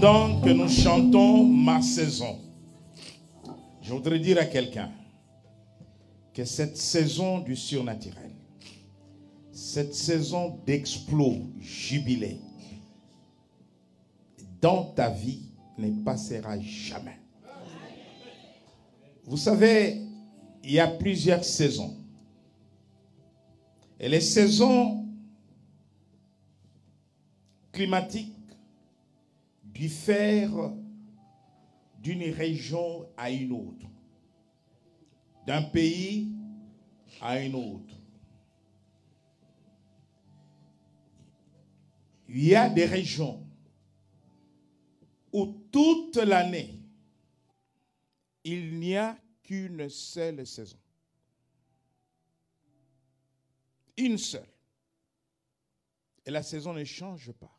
Pendant que nous chantons ma saison, je voudrais dire à quelqu'un que cette saison du surnaturel, cette saison d'exploit, jubilé, dans ta vie ne passera jamais. Vous savez, il y a plusieurs saisons. Et les saisons climatiques diffèrent d'une région à une autre, d'un pays à un autre. Il y a des régions où toute l'année, il n'y a qu'une seule saison. Une seule. Et la saison ne change pas.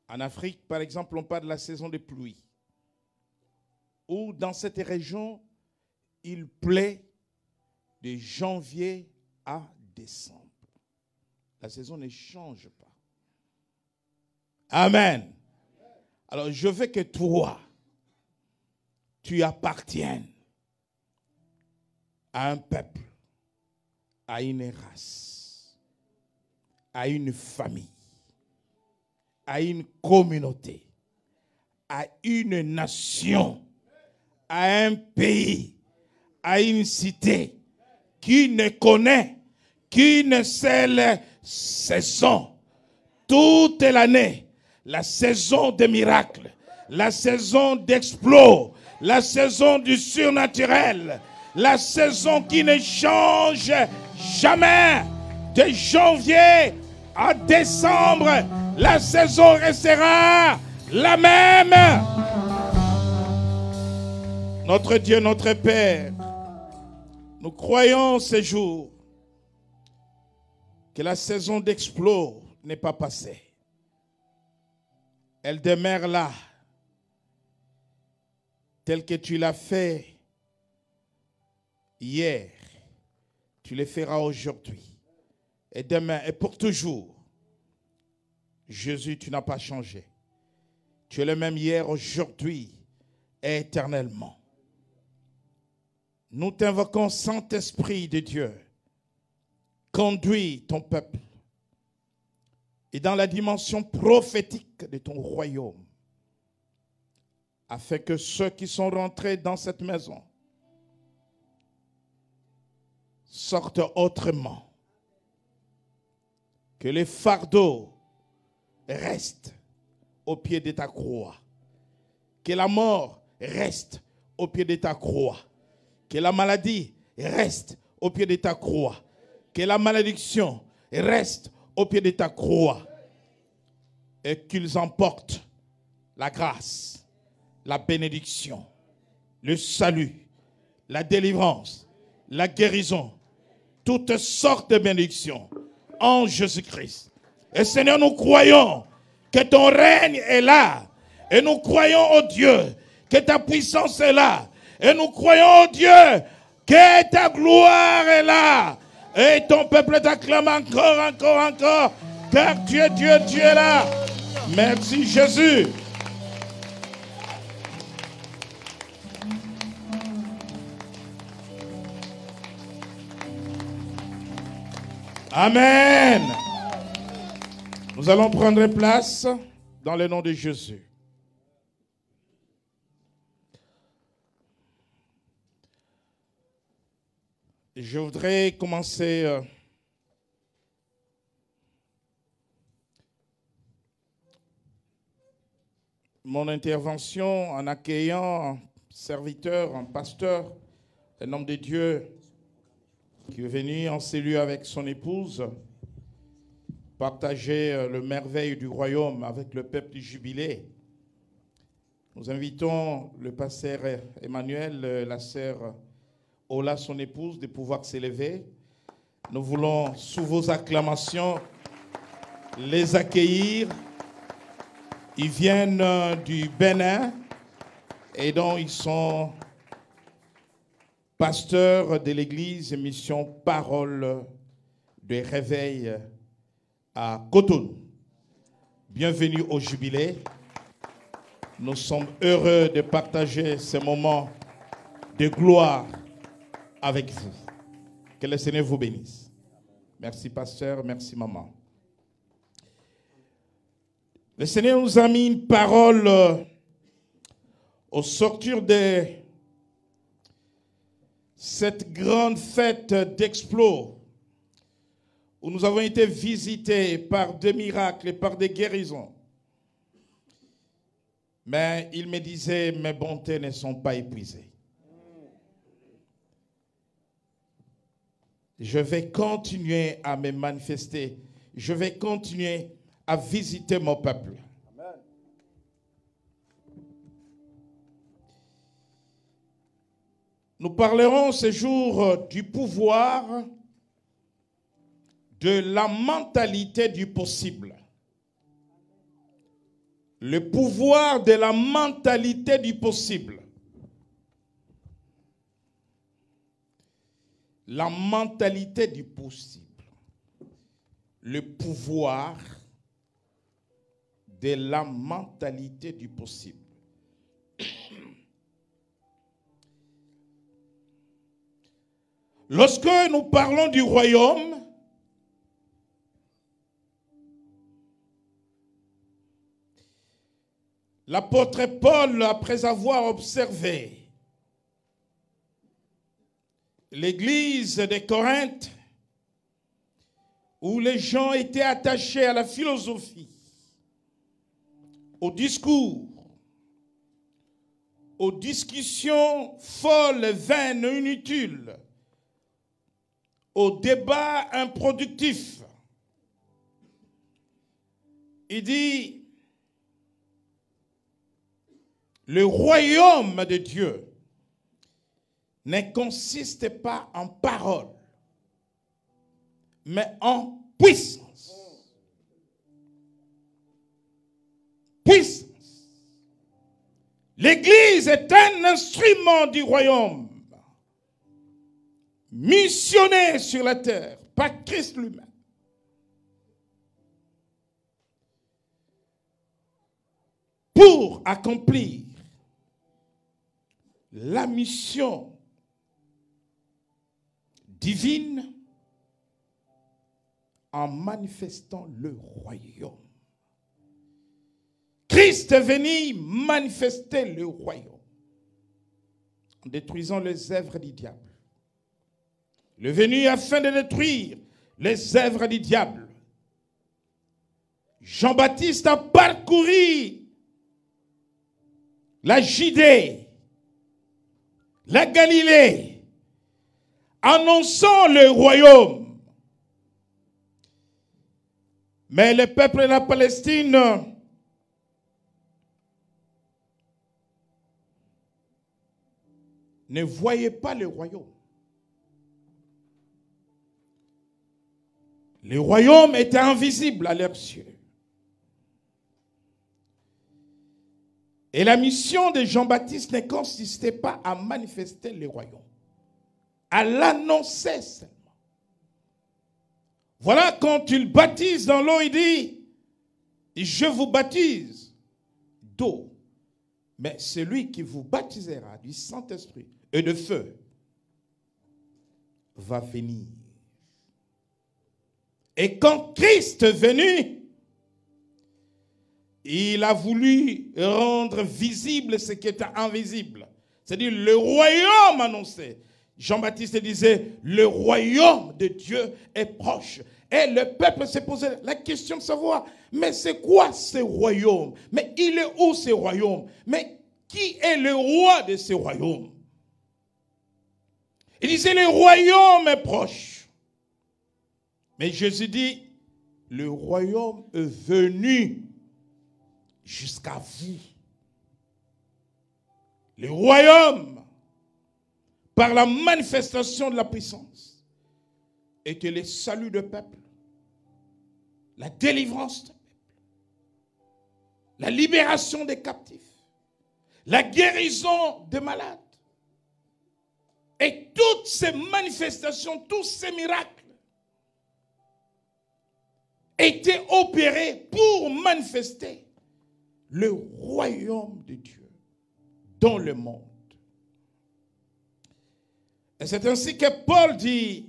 En Afrique, par exemple, on parle de la saison des pluies. Où dans cette région, il plaît de janvier à décembre. La saison ne change pas. Amen. Alors, je veux que toi, tu appartiennes à un peuple, à une race, à une famille, à une communauté, à une nation, à un pays, à une cité qui ne connaît qu'une seule saison. Toute l'année, la saison des miracles, la saison d'exploits, la saison du surnaturel, la saison qui ne change jamais. De janvier à décembre, la saison restera la même. Notre Dieu, notre Père, nous croyons ces jours que la saison d'exploit n'est pas passée. Elle demeure là, telle que tu l'as fait hier. Tu le feras aujourd'hui et demain et pour toujours. Jésus, tu n'as pas changé. Tu es le même hier, aujourd'hui et éternellement. Nous t'invoquons, Saint-Esprit de Dieu. Conduis ton peuple. Et dans la dimension prophétique de ton royaume, afin que ceux qui sont rentrés dans cette maison sortent autrement. Que les fardeaux restent au pied de ta croix. Que la mort reste au pied de ta croix. Que la maladie reste au pied de ta croix. Que la malédiction reste au pied de ta croix. Et qu'ils emportent la grâce, la bénédiction, le salut, la délivrance, la guérison, toutes sortes de bénédictions en Jésus-Christ. Et Seigneur, nous croyons que ton règne est là. Et nous croyons, oh Dieu, que ta puissance est là. Et nous croyons, oh Dieu, que ta gloire est là. Et ton peuple t'acclame encore, car Dieu est là. Merci Jésus. Amen. Nous allons prendre place dans le nom de Jésus. Je voudrais commencer mon intervention en accueillant un serviteur, un pasteur, un homme de Dieu qui est venu en cellule avec son épouse, partager le merveille du royaume avec le peuple du jubilé. Nous invitons le pasteur Emmanuel, la sœur Ola, son épouse, de pouvoir s'élever. Nous voulons, sous vos acclamations, les accueillir. Ils viennent du Bénin et donc ils sont pasteurs de l'église Mission Parole de Réveil à Cotonou. Bienvenue au jubilé. Nous sommes heureux de partager ce moment de gloire avec vous. Que le Seigneur vous bénisse. Merci pasteur, merci maman. Le Seigneur nous a mis une parole au sortir de cette grande fête d'exploit où nous avons été visités par des miracles et par des guérisons. Mais il me disait, mes bontés ne sont pas épuisées. Je vais continuer à me manifester. Je vais continuer à visiter mon peuple. Amen. Nous parlerons ce jour du pouvoir de la mentalité du possible. Le pouvoir de la mentalité du possible. La mentalité du possible. Le pouvoir de la mentalité du possible. Lorsque nous parlons du royaume, l'apôtre Paul, après avoir observé l'église de Corinthe, où les gens étaient attachés à la philosophie, au discours, aux discussions folles, vaines, inutiles, aux débats improductifs, il dit, le royaume de Dieu ne consiste pas en paroles, mais en puissance. Puissance. L'Église est un instrument du royaume, missionné sur la terre par Christ lui-même. Pour accomplir la mission divine en manifestant le royaume. Christ est venu manifester le royaume en détruisant les œuvres du diable. Il est venu afin de détruire les œuvres du diable. Jean-Baptiste a parcouru la Judée, la Galilée, annonçant le royaume. Mais le peuple de la Palestine ne voyait pas le royaume. Le royaume était invisible à leurs yeux. Et la mission de Jean-Baptiste ne consistait pas à manifester le royaume, à l'annoncer seulement. Voilà, quand il baptise dans l'eau, il dit, je vous baptise d'eau, mais celui qui vous baptisera du Saint-Esprit et de feu va venir. Et quand Christ est venu, il a voulu rendre visible ce qui était invisible. C'est-à-dire le royaume annoncé. Jean-Baptiste disait, le royaume de Dieu est proche. Et le peuple s'est posé la question de savoir, mais c'est quoi ce royaume? Mais il est où ce royaume? Mais qui est le roi de ce royaume? Il disait, le royaume est proche. Mais Jésus dit, le royaume est venu jusqu'à vous. Le royaume, par la manifestation de la puissance, était le salut du peuple, la délivrance du peuple, la libération des captifs, la guérison des malades. Et toutes ces manifestations, tous ces miracles été opéré pour manifester le royaume de Dieu dans le monde. Et c'est ainsi que Paul dit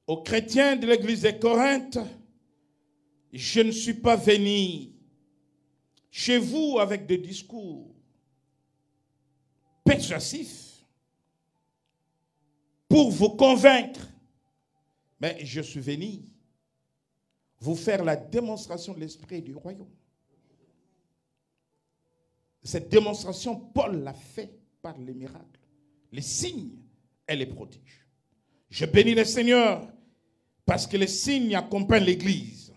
aux chrétiens de l'église de Corinthe, je ne suis pas venu chez vous avec des discours persuasifs pour vous convaincre, mais je suis venu vous faire la démonstration de l'esprit du royaume. Cette démonstration, Paul l'a fait par les miracles, les signes et les prodiges. Je bénis le Seigneur parce que les signes accompagnent l'Église.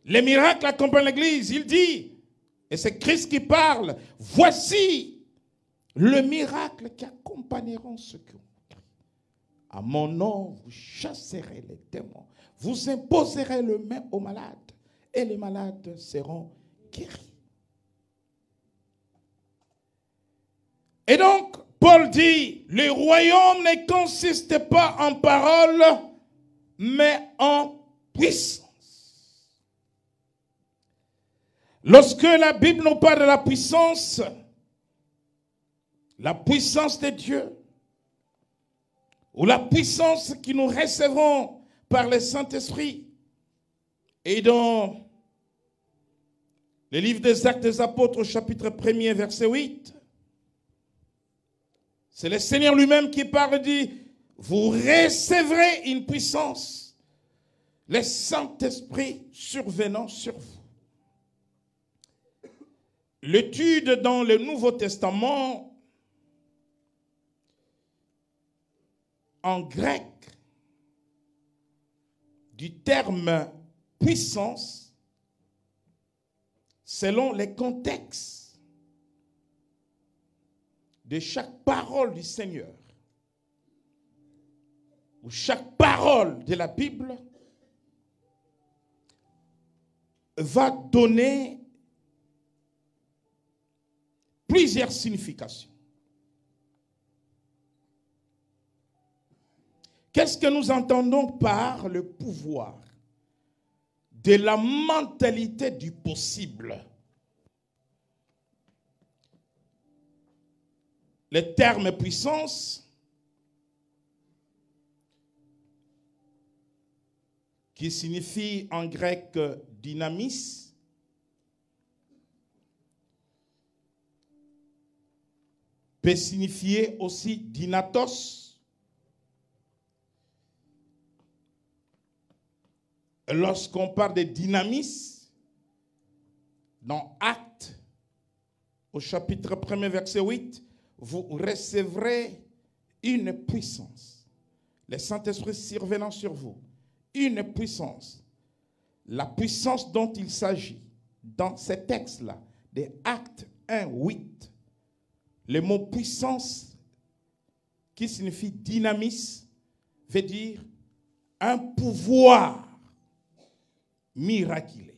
Les miracles accompagnent l'Église. Il dit, et c'est Christ qui parle, voici le miracle qui accompagneront ceux qui ont cru. À mon nom, vous chasserez les démons. Vous imposerez le main aux malades et les malades seront guéris. Et donc, Paul dit, le royaume ne consiste pas en parole, mais en puissance. Lorsque la Bible nous parle de la puissance de Dieu, ou la puissance que nous recevons par le Saint-Esprit, et dans le livre des Actes des Apôtres, chapitre 1er, verset 8, c'est le Seigneur lui-même qui parle et dit, vous recevrez une puissance, le Saint-Esprit survenant sur vous. L'étude dans le Nouveau Testament, en grec, du terme puissance, selon les contextes de chaque parole du Seigneur, ou chaque parole de la Bible, va donner plusieurs significations. Qu'est-ce que nous entendons par le pouvoir de la mentalité du possible? Le terme puissance, qui signifie en grec dynamis, peut signifier aussi dynatos. Lorsqu'on parle de dynamis, dans Actes, au chapitre 1er, verset 8, vous recevrez une puissance. Le Saint-Esprit survenant sur vous. Une puissance. La puissance dont il s'agit dans ces textes-là, des Actes 1, 8, le mot puissance, qui signifie dynamis, veut dire un pouvoir miraculeux.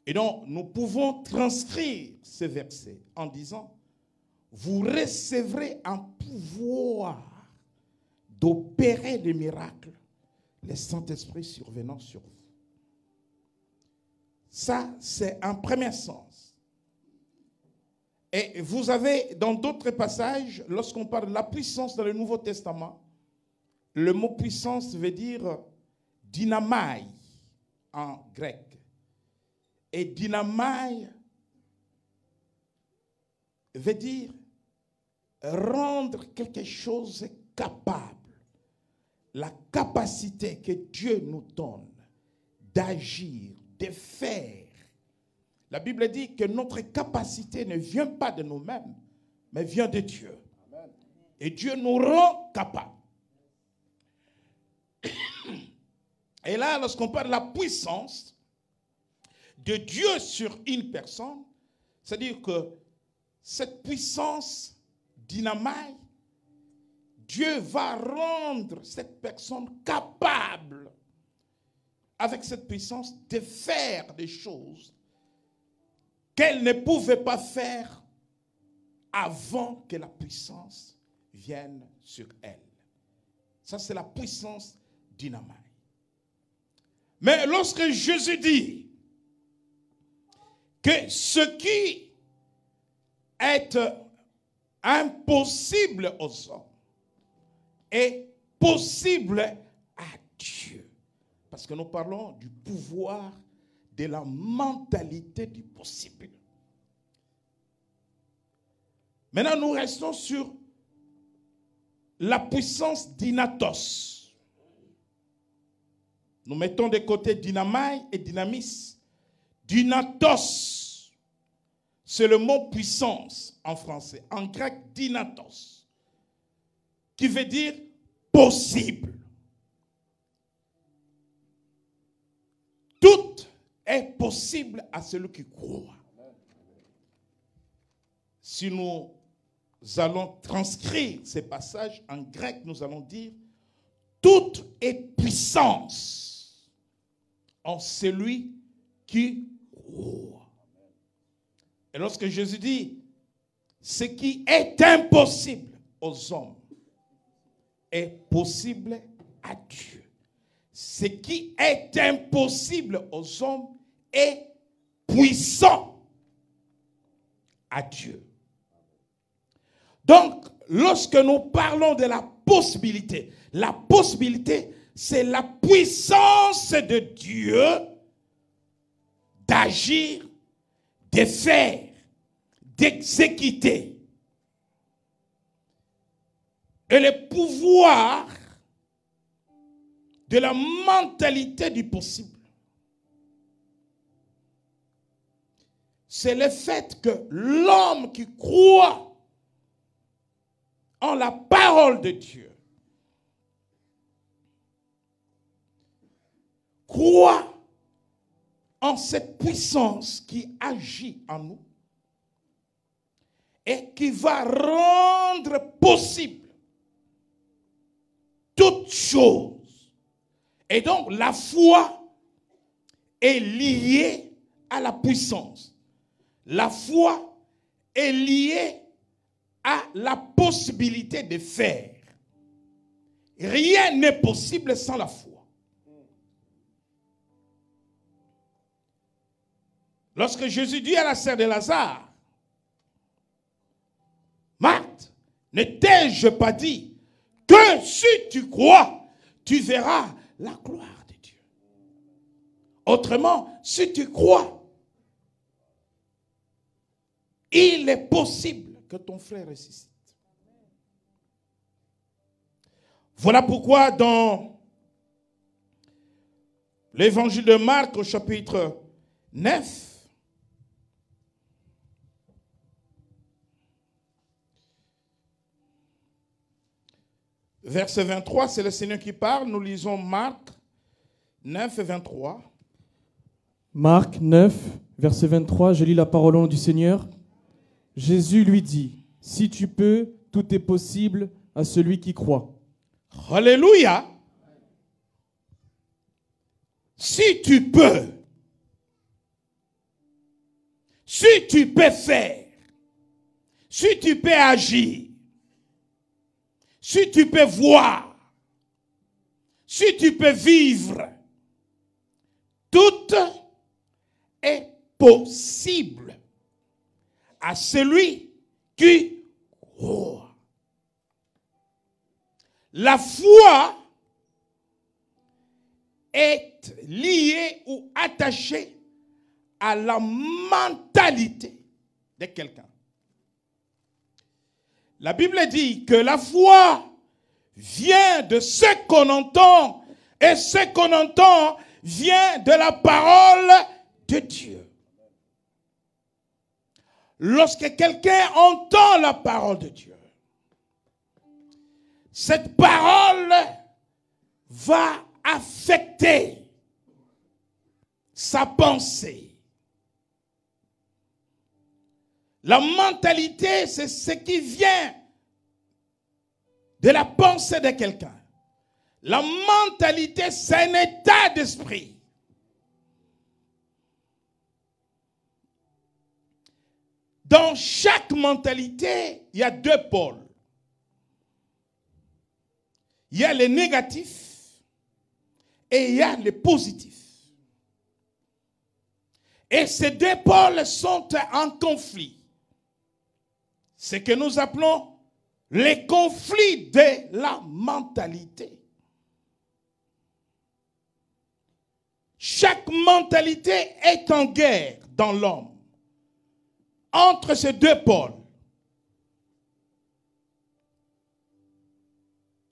Et donc, nous pouvons transcrire ce verset en disant, vous recevrez un pouvoir d'opérer des miracles, le Saint-Esprit survenant sur vous. Ça, c'est un premier sens. Et vous avez, dans d'autres passages, lorsqu'on parle de la puissance dans le Nouveau Testament, le mot puissance veut dire dynamai en grec. Et dynamai veut dire rendre quelque chose capable. La capacité que Dieu nous donne d'agir, de faire. La Bible dit que notre capacité ne vient pas de nous-mêmes, mais vient de Dieu. Amen. Et Dieu nous rend capables. Et là, lorsqu'on parle de la puissance de Dieu sur une personne, c'est-à-dire que cette puissance dynamite, Dieu va rendre cette personne capable, avec cette puissance, de faire des choses qu'elle ne pouvait pas faire avant que la puissance vienne sur elle. Ça, c'est la puissance dynamite. Mais lorsque Jésus dit que ce qui est impossible aux hommes est possible à Dieu. Parce que nous parlons du pouvoir, de la mentalité du possible. Maintenant, nous restons sur la puissance d'Inatos. Nous mettons de côté dynamite et dynamis. Dynatos, c'est le mot puissance en français. En grec, dynatos, qui veut dire possible. Tout est possible à celui qui croit. Si nous allons transcrire ces passages en grec, nous allons dire toute est puissance en celui qui croit. Et lorsque Jésus dit ce qui est impossible aux hommes est possible à Dieu. Ce qui est impossible aux hommes est puissant à Dieu. Donc, lorsque nous parlons de la possibilité, c'est la puissance de Dieu d'agir, de faire, d'exécuter. Et le pouvoir de la mentalité du possible. C'est le fait que l'homme qui croit en la parole de Dieu croit en cette puissance qui agit en nous et qui va rendre possible toute chose. Et donc, la foi est liée à la puissance. La foi est liée à la possibilité de faire. Rien n'est possible sans la foi. Lorsque Jésus dit à la sœur de Lazare, Marthe, ne t'ai-je pas dit que si tu crois, tu verras la gloire de Dieu. Autrement, si tu crois, il est possible que ton frère ressuscite. Voilà pourquoi dans l'évangile de Marc au chapitre 9, verset 23, c'est le Seigneur qui parle. Nous lisons Marc 9 et 23. Marc 9, verset 23, je lis la parole au nom du Seigneur. Jésus lui dit, si tu peux, tout est possible à celui qui croit. Alléluia. Si tu peux faire, si tu peux agir, si tu peux voir, si tu peux vivre, tout est possible à celui qui croit. La foi est liée ou attachée à la mentalité de quelqu'un. La Bible dit que la foi vient de ce qu'on entend et ce qu'on entend vient de la parole de Dieu. Lorsque quelqu'un entend la parole de Dieu, cette parole va affecter sa pensée. La mentalité, c'est ce qui vient de la pensée de quelqu'un. La mentalité, c'est un état d'esprit. Dans chaque mentalité, il y a deux pôles. il y a les négatifs et il y a les positifs. Et ces deux pôles sont en conflit. Ce que nous appelons les conflits de la mentalité. Chaque mentalité est en guerre dans l'homme entre ces deux pôles.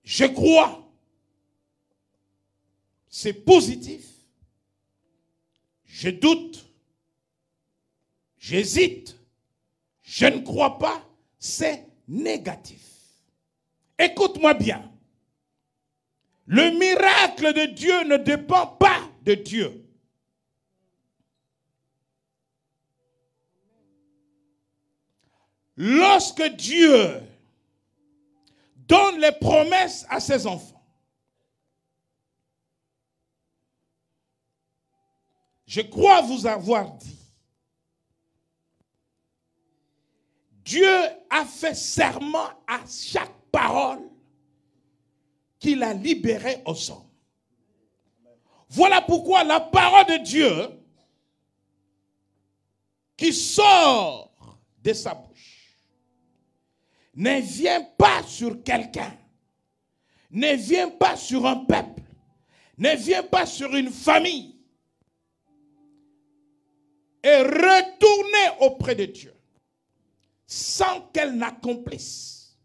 Je crois, c'est positif. Je doute, j'hésite, je ne crois pas, c'est négatif. Écoute-moi bien. Le miracle de Dieu ne dépend pas de Dieu. Lorsque Dieu donne les promesses à ses enfants, je crois vous avoir dit, Dieu a fait serment à chaque parole qu'il a libérée aux hommes. Voilà pourquoi la parole de Dieu qui sort de sa bouche ne vient pas sur quelqu'un, ne vient pas sur un peuple, ne vient pas sur une famille et retourner auprès de Dieu sans qu'elle n'accomplisse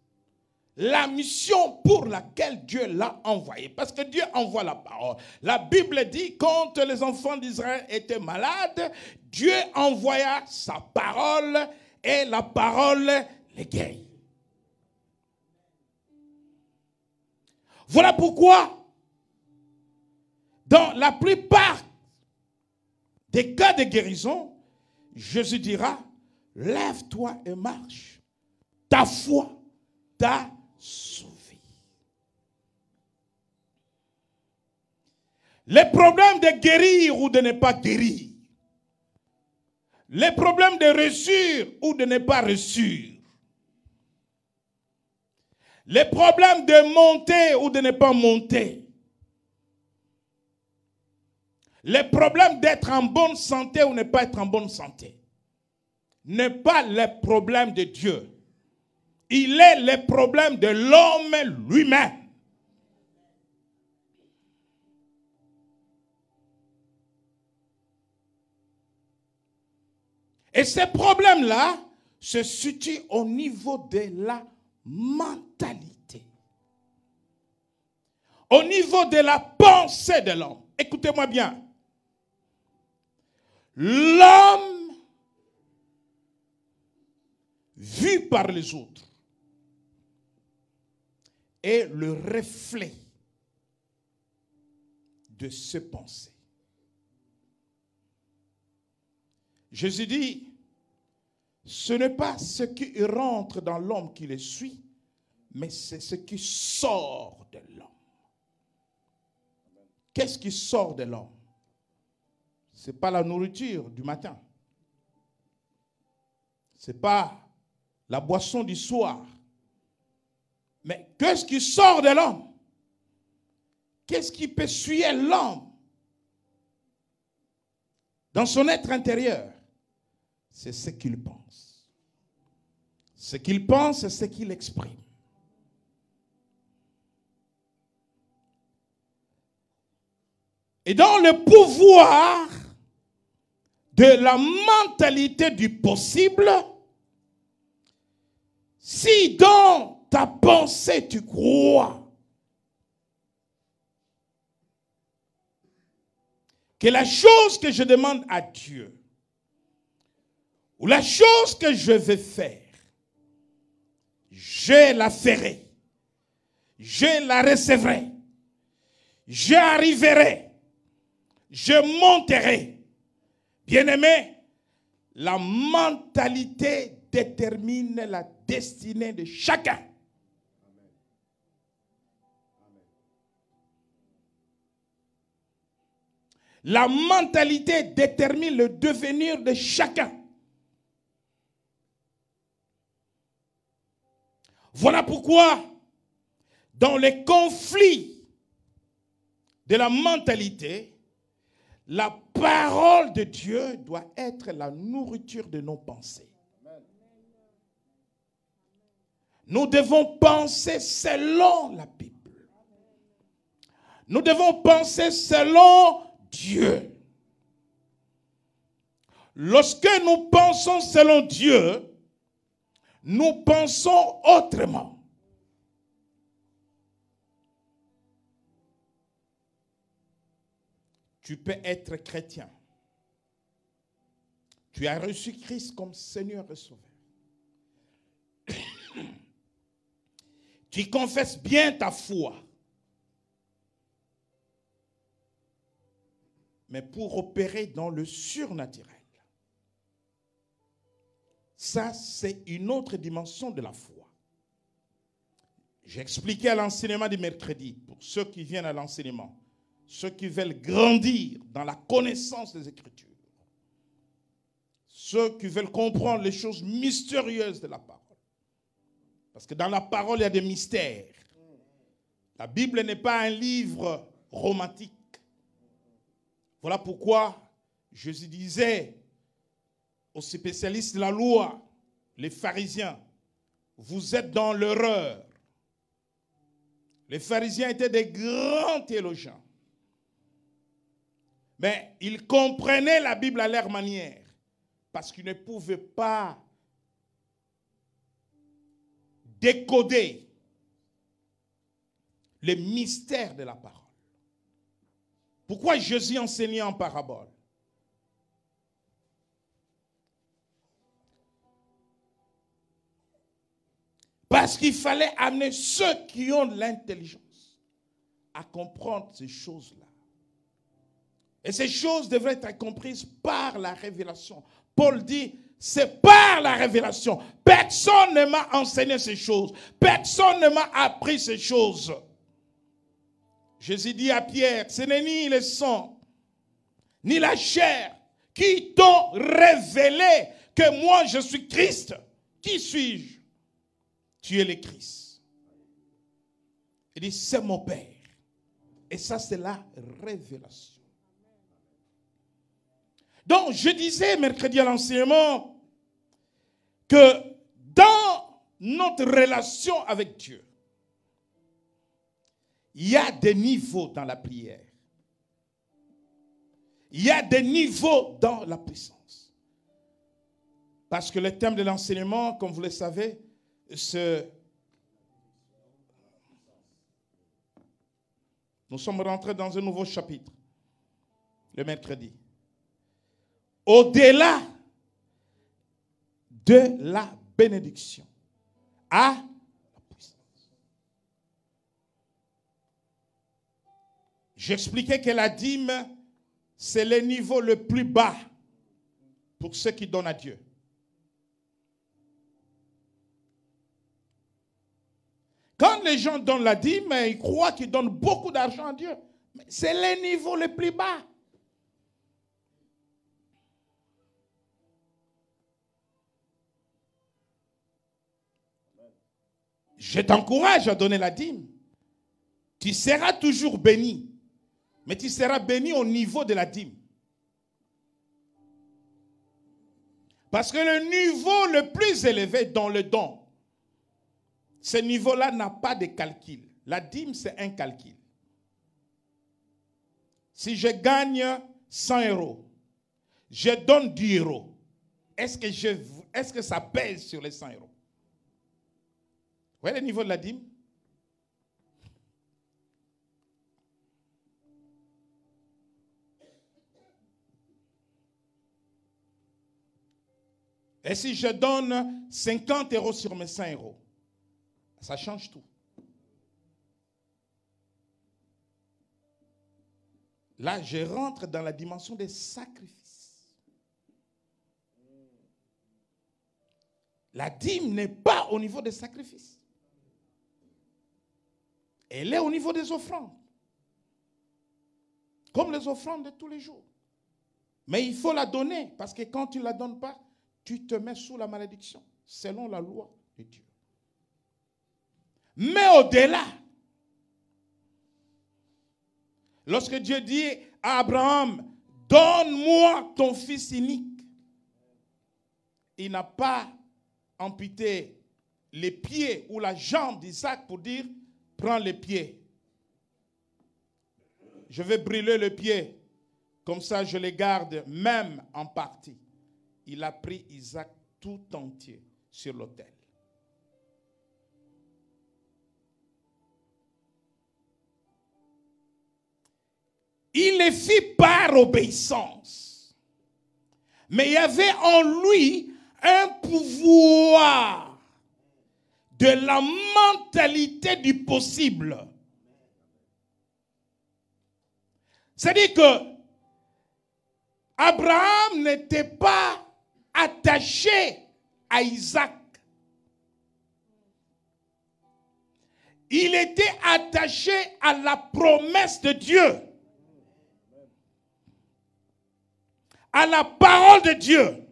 la mission pour laquelle Dieu l'a envoyée. Parce que Dieu envoie la parole. La Bible dit, quand les enfants d'Israël étaient malades, Dieu envoya sa parole et la parole les guérit. Voilà pourquoi, dans la plupart des cas de guérison, Jésus dira, lève-toi et marche. Ta foi t'a sauvé. Les problèmes de guérir ou de ne pas guérir, les problèmes de réussir ou de ne pas réussir, les problèmes de monter ou de ne pas monter, les problèmes d'être en bonne santé ou ne pas être en bonne santé, n'est pas le problème de Dieu. Il est le problème de l'homme lui-même. Et ces problèmes-là se situent au niveau de la mentalité. Au niveau de la pensée de l'homme. Écoutez-moi bien. L'homme vu par les autres est le reflet de ses pensées. Jésus dit, ce n'est pas ce qui rentre dans l'homme qui le suit, mais c'est ce qui sort de l'homme. Qu'est-ce qui sort de l'homme? Ce n'est pas la nourriture du matin. Ce n'est pas la boisson du soir. Mais qu'est-ce qui sort de l'homme? Qu'est-ce qui peut suyer l'homme dans son être intérieur? C'est ce qu'il pense. Ce qu'il pense, c'est ce qu'il exprime. Et dans le pouvoir de la mentalité du possible, si dans ta pensée tu crois que la chose que je demande à Dieu, ou la chose que je vais faire, je la ferai, je la recevrai, j'y arriverai, je monterai. Bien-aimé, la mentalité détermine la destinée de chacun. La mentalité détermine le devenir de chacun. Voilà pourquoi, dans les conflits de la mentalité, la parole de Dieu doit être la nourriture de nos pensées. Nous devons penser selon la Bible. Nous devons penser selon Dieu. Lorsque nous pensons selon Dieu, nous pensons autrement. Tu peux être chrétien. Tu as reçu Christ comme Seigneur et Sauveur. Tu confesses bien ta foi. Mais pour opérer dans le surnaturel, ça c'est une autre dimension de la foi. J'ai expliqué à l'enseignement du mercredi, pour ceux qui viennent à l'enseignement, ceux qui veulent grandir dans la connaissance des Écritures, ceux qui veulent comprendre les choses mystérieuses de la parole. Parce que dans la parole, il y a des mystères. La Bible n'est pas un livre romantique. Voilà pourquoi Jésus disait aux spécialistes de la loi, les pharisiens, vous êtes dans l'erreur. Les pharisiens étaient des grands théologiens. Mais ils comprenaient la Bible à leur manière, parce qu'ils ne pouvaient pas décoder les mystères de la parole. Pourquoi Jésus enseignait en parabole? Parce qu'il fallait amener ceux qui ont de l'intelligence à comprendre ces choses-là. Et ces choses devraient être comprises par la révélation. Paul dit, c'est par la révélation. Personne ne m'a enseigné ces choses. Personne ne m'a appris ces choses. Jésus dit à Pierre, ce n'est ni le sang, ni la chair qui t'ont révélé que moi je suis Christ. Qui suis-je? Tu es le Christ. Il dit, c'est mon Père. Et ça, c'est la révélation. Donc, je disais mercredi à l'enseignement que dans notre relation avec Dieu, il y a des niveaux dans la prière. Il y a des niveaux dans la puissance. Parce que le thème de l'enseignement, comme vous le savez, nous sommes rentrés dans un nouveau chapitre, le mercredi. Au-delà de la bénédiction à la puissance. J'expliquais que la dîme, c'est le niveau le plus bas pour ceux qui donnent à Dieu. Quand les gens donnent la dîme, ils croient qu'ils donnent beaucoup d'argent à Dieu. Mais c'est le niveau le plus bas. Je t'encourage à donner la dîme. Tu seras toujours béni. Mais tu seras béni au niveau de la dîme. Parce que le niveau le plus élevé dans le don, ce niveau-là n'a pas de calcul. La dîme, c'est un calcul. Si je gagne 100 €, je donne 10 €. Est-ce que ça pèse sur les 100 €? Vous voyez le niveau de la dîme? Et si je donne 50 € sur mes 100 €, ça change tout. Là, je rentre dans la dimension des sacrifices. La dîme n'est pas au niveau des sacrifices. Elle est au niveau des offrandes. Comme les offrandes de tous les jours. Mais il faut la donner, parce que quand tu ne la donnes pas, tu te mets sous la malédiction, selon la loi de Dieu. Mais au-delà, Lorsque Dieu dit à Abraham, donne-moi ton fils unique, il n'a pas amputé les pieds ou la jambe d'Isaac pour dire, prends les pieds. Je vais brûler le pied, comme ça je les garde même en partie. Il a pris Isaac tout entier sur l'autel. Il les fit par obéissance. Mais il y avait en lui un pouvoir de la mentalité du possible. C'est-à-dire que Abraham n'était pas attaché à Isaac. Il était attaché à la promesse de Dieu. À la parole de Dieu.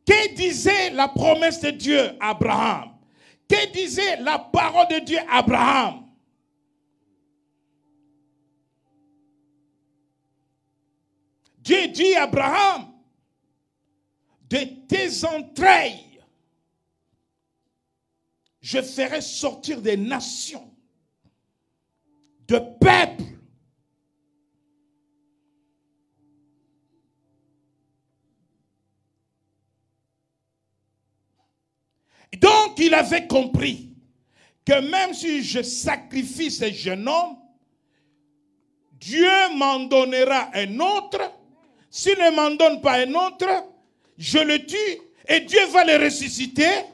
Que disait la promesse de Dieu à Abraham? Que disait la parole de Dieu à Abraham? Dieu dit à Abraham, de tes entrailles, je ferai sortir des nations, de peuples. Donc il avait compris que même si je sacrifie ce jeune homme, Dieu m'en donnera un autre. S'il ne m'en donne pas un autre, je le tue et Dieu va le ressusciter.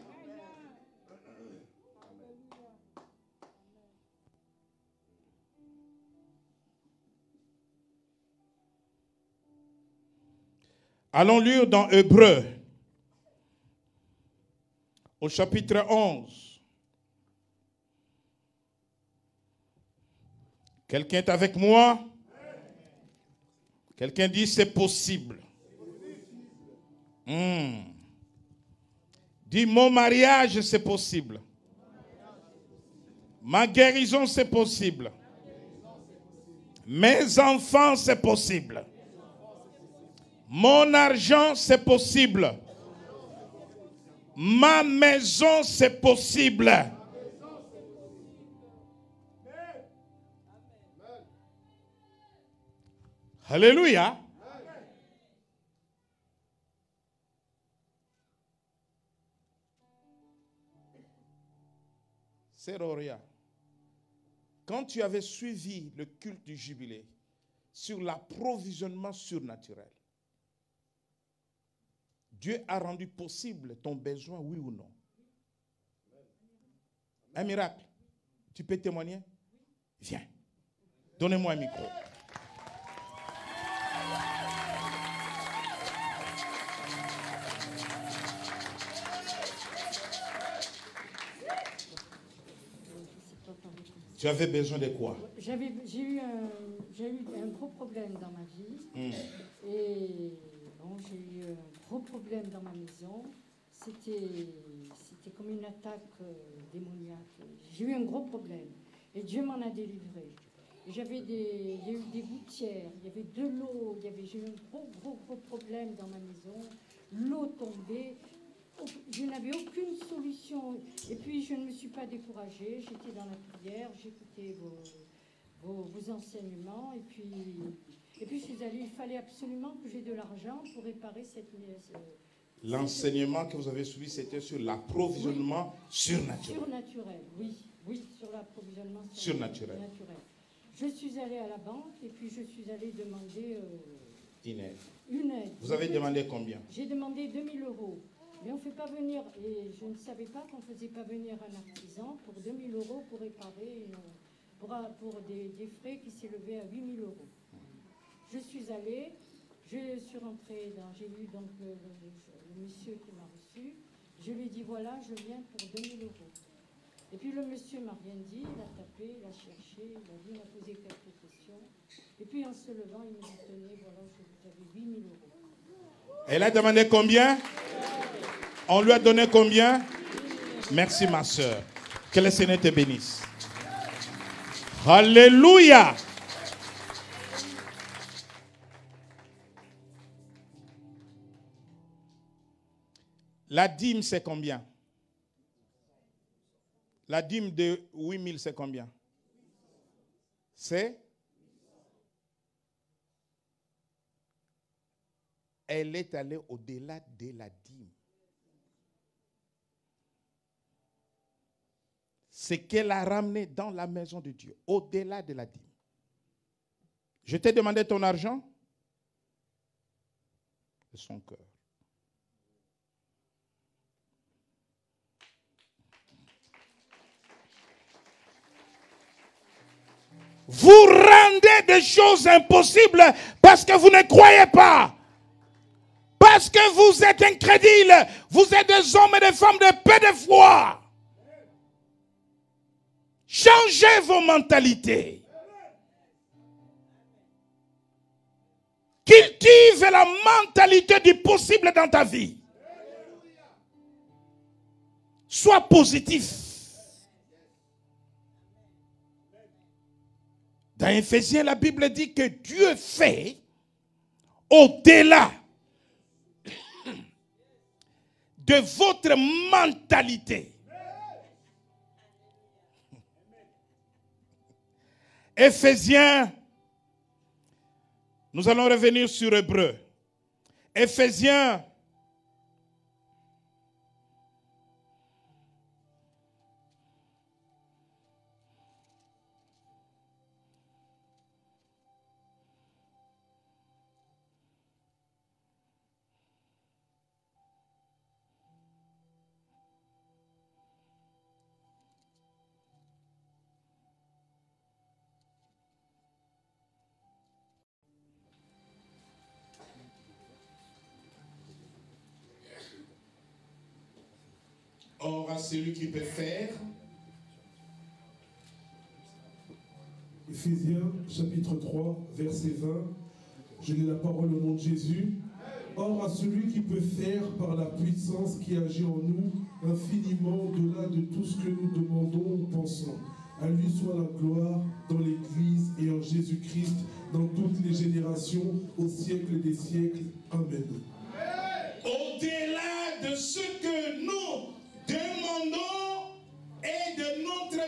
Allons lire dans Hébreux, au chapitre 11. Quelqu'un est avec moi? Quelqu'un dit c'est possible. Dis mon mariage c'est possible. Ma guérison c'est possible. Mes enfants c'est possible. Mon argent c'est possible. Ma maison c'est possible. Alléluia. C'est Roria. Quand tu avais suivi le culte du jubilé sur l'approvisionnement surnaturel, Dieu a rendu possible ton besoin, oui ou non? Un miracle. Tu peux témoigner? Viens. Donnez-moi un micro. Tu avais besoin de quoi? J'ai eu un gros problème dans ma vie. Et bon, j'ai eu un gros problème dans ma maison. C'était comme une attaque démoniaque. J'ai eu un gros problème. Et Dieu m'en a délivré. Il y a eu des gouttières, il y avait de l'eau, j'ai eu un gros problème dans ma maison. L'eau tombait. Je n'avais aucune solution. Et puis, je ne me suis pas découragée. J'étais dans la prière, j'écoutais vos enseignements. Et puis, je suis allée, il fallait absolument que j'ai de l'argent pour réparer cette maison. L'enseignement que vous avez suivi, c'était sur l'approvisionnement surnaturel. Surnaturel, oui, sur l'approvisionnement surnaturel. Je suis allée à la banque et puis je suis allée demander une aide. Vous avez demandé combien? J'ai demandé 2000 €. Mais on ne fait pas venir, et je ne savais pas qu'on ne faisait pas venir un artisan pour 2000 € pour réparer, pour des frais qui s'élevaient à 8000 €. Je suis allée, je suis rentrée, j'ai vu donc le monsieur qui m'a reçu. Je lui ai dit voilà, je viens pour 2000 €. Et puis le monsieur m'a rien dit, il a tapé, il a cherché, il m'a posé quelques questions. Et puis en se levant, il m'a dit tenez, voilà, vous avez 8000 €. Elle a demandé combien? On lui a donné combien? Merci ma soeur. Que le Seigneur te bénisse. Alléluia. La dîme, c'est combien? La dîme de 8000, c'est combien? C'est? Elle est allée au-delà de la dîme. Ce qu'elle a ramené dans la maison de Dieu, au-delà de la dîme. Je t'ai demandé ton argent et son cœur. Vous rendez des choses impossibles parce que vous ne croyez pas. Parce que vous êtes incrédules. Vous êtes des hommes et des femmes de peu de foi. Changez vos mentalités. Cultive la mentalité du possible dans ta vie. Sois positif. Dans Éphésiens, la Bible dit que Dieu fait au-delà de votre mentalité. Éphésiens, nous allons revenir sur Hébreu. Éphésiens, or à celui qui peut faire. Éphésiens chapitre 3, verset 20. Je lis la parole au nom de Jésus. Or à celui qui peut faire par la puissance qui agit en nous infiniment au-delà de tout ce que nous demandons ou pensons. À lui soit la gloire dans l'Église et en Jésus-Christ dans toutes les générations, au siècle des siècles. Amen. Au-delà de ce que nous demandons et de notre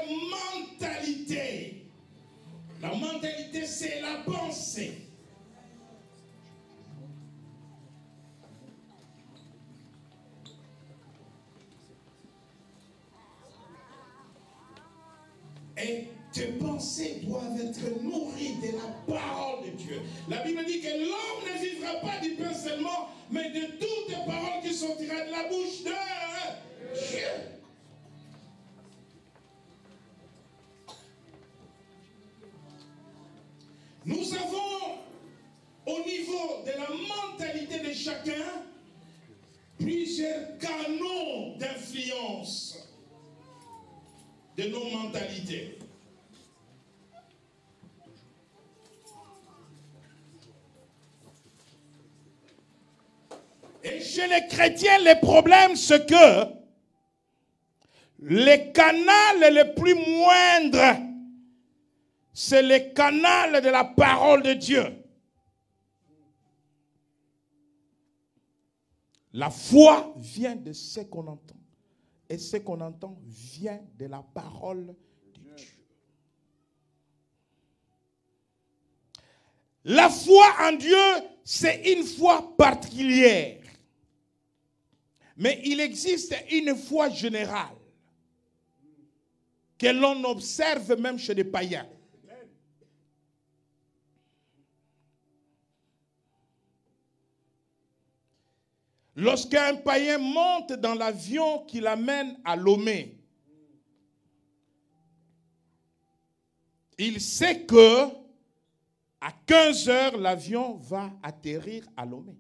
mentalité. La mentalité, c'est la pensée. Et tes pensées doivent être nourries de la parole de Dieu. La Bible dit que l'homme ne vivra pas du pain seulement, mais de toutes les paroles qui sortiront de la bouche de Dieu. Nous avons, au niveau de la mentalité de chacun, plusieurs canaux d'influence de nos mentalités. Et chez les chrétiens, le problème, c'est que le canal le plus moindre, c'est le canal de la parole de Dieu. La foi vient de ce qu'on entend. Et ce qu'on entend vient de la parole de Dieu. La foi en Dieu, c'est une foi particulière. Mais il existe une foi générale que l'on observe même chez les païens. Lorsqu'un païen monte dans l'avion qui l'amène à Lomé, il sait que à 15 heures, l'avion va atterrir à Lomé.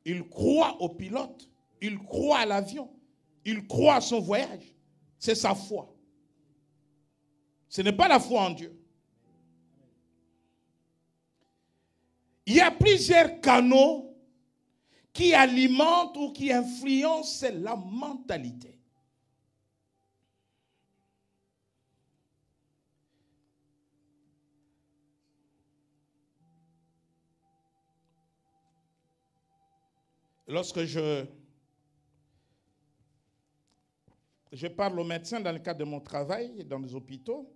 Il croit au pilote, il croit à l'avion, il croit à son voyage. C'est sa foi. Ce n'est pas la foi en Dieu. Il y a plusieurs canaux qui alimente ou qui influence la mentalité. lorsque je parle aux médecins dans le cadre de mon travail, dans les hôpitaux,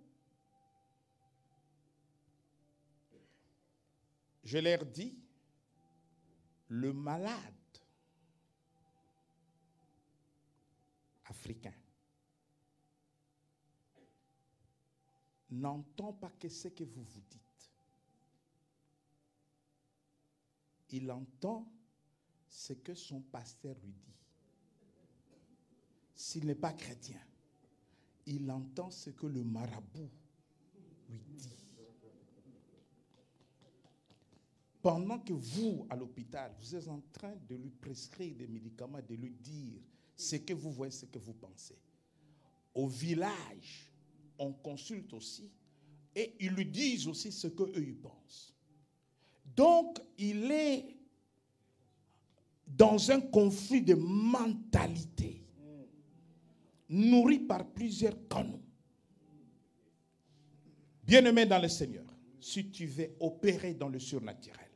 je leur dis, le malade africain n'entend pas que ce que vous vous dites. Il entend ce que son pasteur lui dit. S'il n'est pas chrétien, il entend ce que le marabout lui dit. Pendant que vous, à l'hôpital, vous êtes en train de lui prescrire des médicaments, de lui dire ce que vous voyez, ce que vous pensez. Au village, on consulte aussi et ils lui disent aussi ce qu'eux ils pensent. Donc, il est dans un conflit de mentalité, nourri par plusieurs canaux. Bien-aimé dans le Seigneur, si tu veux opérer dans le surnaturel,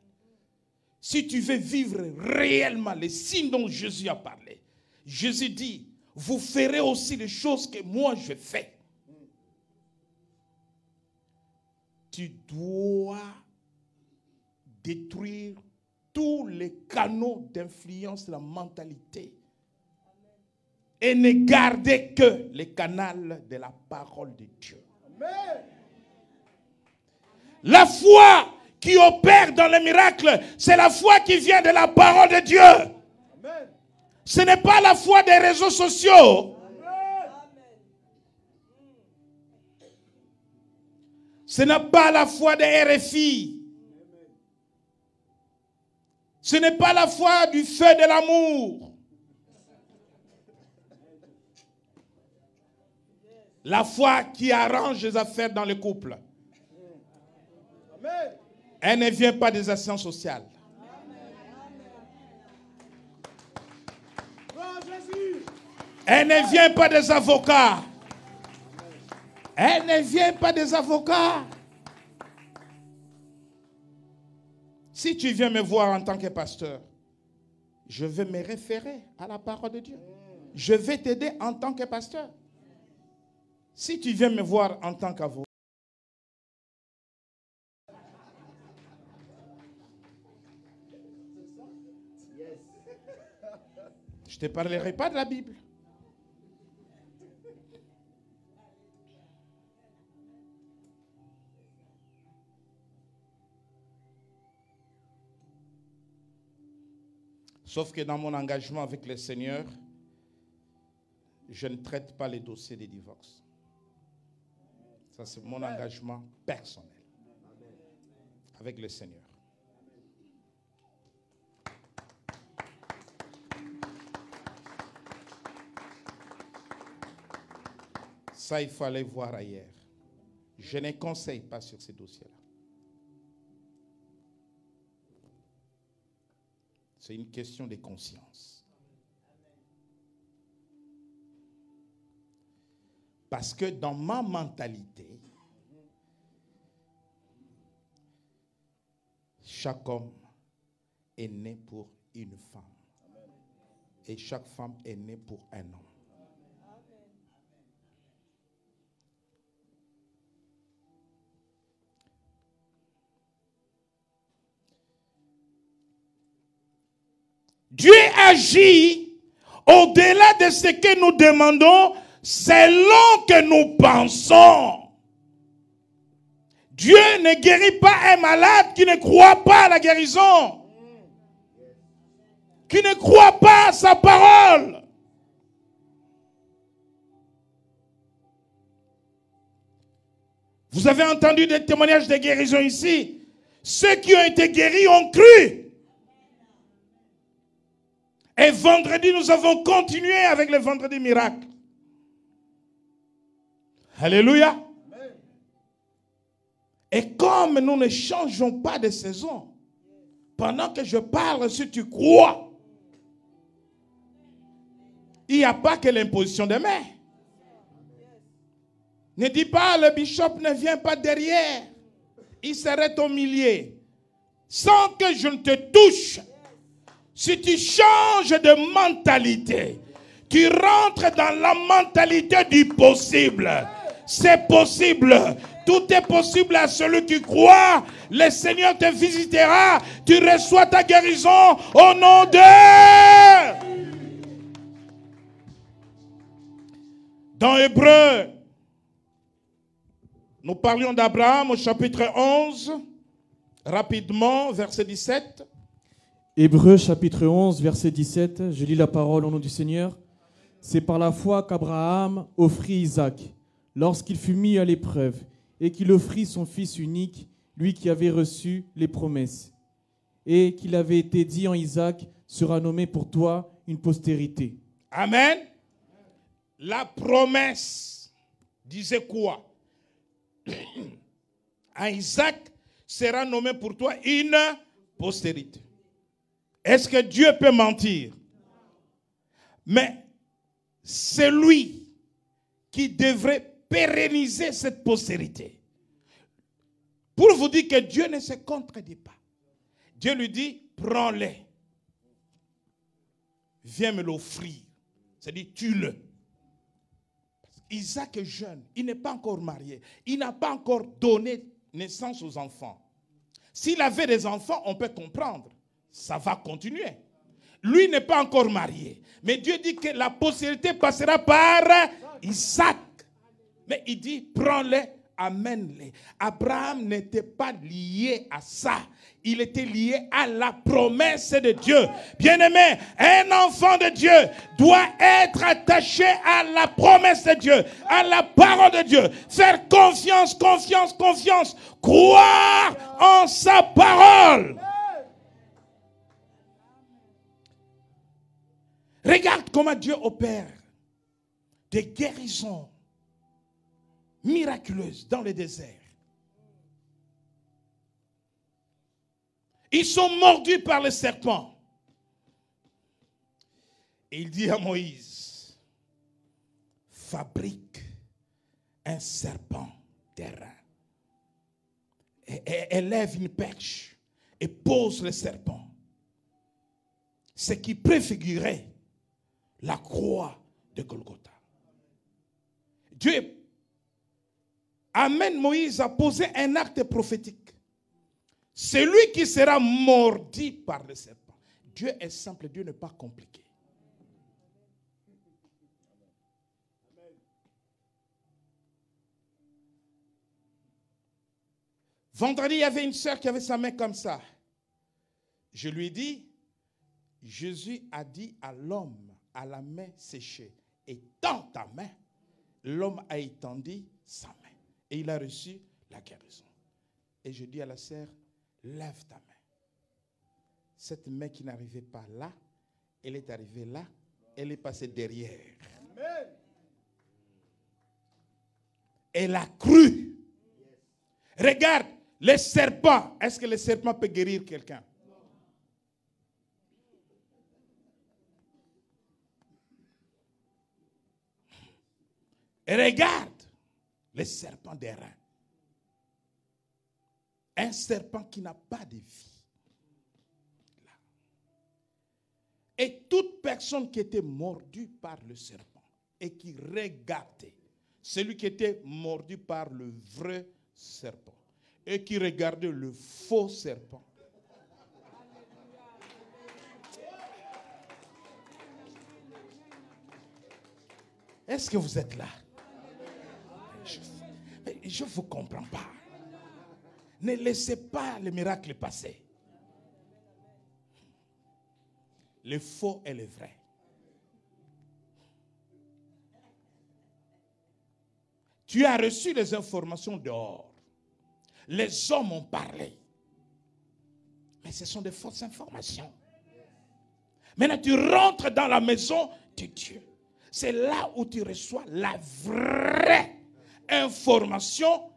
si tu veux vivre réellement les signes dont Jésus a parlé, Jésus dit, vous ferez aussi les choses que moi je fais. Tu dois détruire tous les canaux d'influence de la mentalité et ne garder que les canaux de la parole de Dieu. Amen. La foi qui opère dans les miracles, c'est la foi qui vient de la parole de Dieu. Amen. Ce n'est pas la foi des réseaux sociaux. Amen. Ce n'est pas la foi des RFI. Ce n'est pas la foi du feu de l'amour. La foi qui arrange les affaires dans le couple. Amen. Elle ne vient pas des actions sociales. Elle ne vient pas des avocats. Elle ne vient pas des avocats. Si tu viens me voir en tant que pasteur, je vais me référer à la parole de Dieu. Je vais t'aider en tant que pasteur. Si tu viens me voir en tant qu'avocat, je ne te parlerai pas de la Bible. Sauf que dans mon engagement avec le Seigneur, je ne traite pas les dossiers des divorces. Ça, c'est mon engagement personnel avec le Seigneur. Ça, il faut aller voir ailleurs. Je ne conseille pas sur ces dossiers-là. C'est une question de conscience. Parce que dans ma mentalité, chaque homme est né pour une femme. Et chaque femme est née pour un homme. Dieu agit au-delà de ce que nous demandons, selon que nous pensons. Dieu ne guérit pas un malade qui ne croit pas à la guérison, qui ne croit pas à sa parole. Vous avez entendu des témoignages de guérison ici. Ceux qui ont été guéris ont cru. Et vendredi, nous avons continué avec le vendredi miracle. Alléluia. Amen. Et comme nous ne changeons pas de saison, pendant que je parle, si tu crois, il n'y a pas que l'imposition des mains. Ne dis pas, le bishop ne vient pas derrière. Il s'arrête au milieu. Sans que je ne te touche. Si tu changes de mentalité, tu rentres dans la mentalité du possible. C'est possible. Tout est possible à celui qui croit. Le Seigneur te visitera. Tu reçois ta guérison au nom de... Dans Hébreu, nous parlions d'Abraham au chapitre 11, rapidement, verset 17. Hébreux chapitre 11, verset 17, je lis la parole au nom du Seigneur. C'est par la foi qu'Abraham offrit Isaac, lorsqu'il fut mis à l'épreuve, et qu'il offrit son fils unique, lui qui avait reçu les promesses, et qu'il avait été dit en Isaac, sera nommé pour toi une postérité. Amen. La promesse disait quoi? À Isaac sera nommé pour toi une postérité. Est-ce que Dieu peut mentir? Mais c'est lui qui devrait pérenniser cette postérité. Pour vous dire que Dieu ne se contredit pas. Dieu lui dit, prends-les. Viens me l'offrir. C'est-à-dire, tue-le. Isaac est jeune, il n'est pas encore marié, il n'a pas encore donné naissance aux enfants. S'il avait des enfants, on peut comprendre, ça va continuer. Lui n'est pas encore marié, mais Dieu dit que la postérité passera par Isaac. Mais il dit, prends-les, amène-les. Abraham n'était pas lié à ça. Il était lié à la promesse de Dieu. Bien-aimé, un enfant de Dieu doit être attaché à la promesse de Dieu, à la parole de Dieu. Faire confiance, confiance, confiance. Croire en sa parole. Regarde comment Dieu opère des guérisons miraculeuses dans le désert. Ils sont mordus par le serpent. Et il dit à Moïse, fabrique un serpent d'airain. Et élève une perche et pose le serpent. Ce qui préfigurait la croix de Golgotha. Dieu amène Moïse à poser un acte prophétique. Celui qui sera mordu par le serpent. Dieu est simple, Dieu n'est pas compliqué. Vendredi, il y avait une sœur qui avait sa main comme ça. Je lui ai dit, Jésus a dit à l'homme à la main séchée, étends ta main. L'homme a étendu sa main et il a reçu la guérison. Et je dis à la sœur, lève ta main. Cette main qui n'arrivait pas là, elle est arrivée là, elle est passée derrière. Amen. Elle a cru. Regarde, les serpents. Est-ce que le serpent peut guérir quelqu'un? Et regarde les serpents des reins. Un serpent qui n'a pas de vie. Là. Et toute personne qui était mordue par le serpent et qui regardait, celui qui était mordu par le vrai serpent et qui regardait le faux serpent. Est-ce que vous êtes là? Je ne vous comprends pas. Ne laissez pas le miracle passer. Le faux et le vrai. Tu as reçu les informations dehors. Les hommes ont parlé. Mais ce sont des fausses informations. Maintenant, tu rentres dans la maison de Dieu. C'est là où tu reçois la vraie information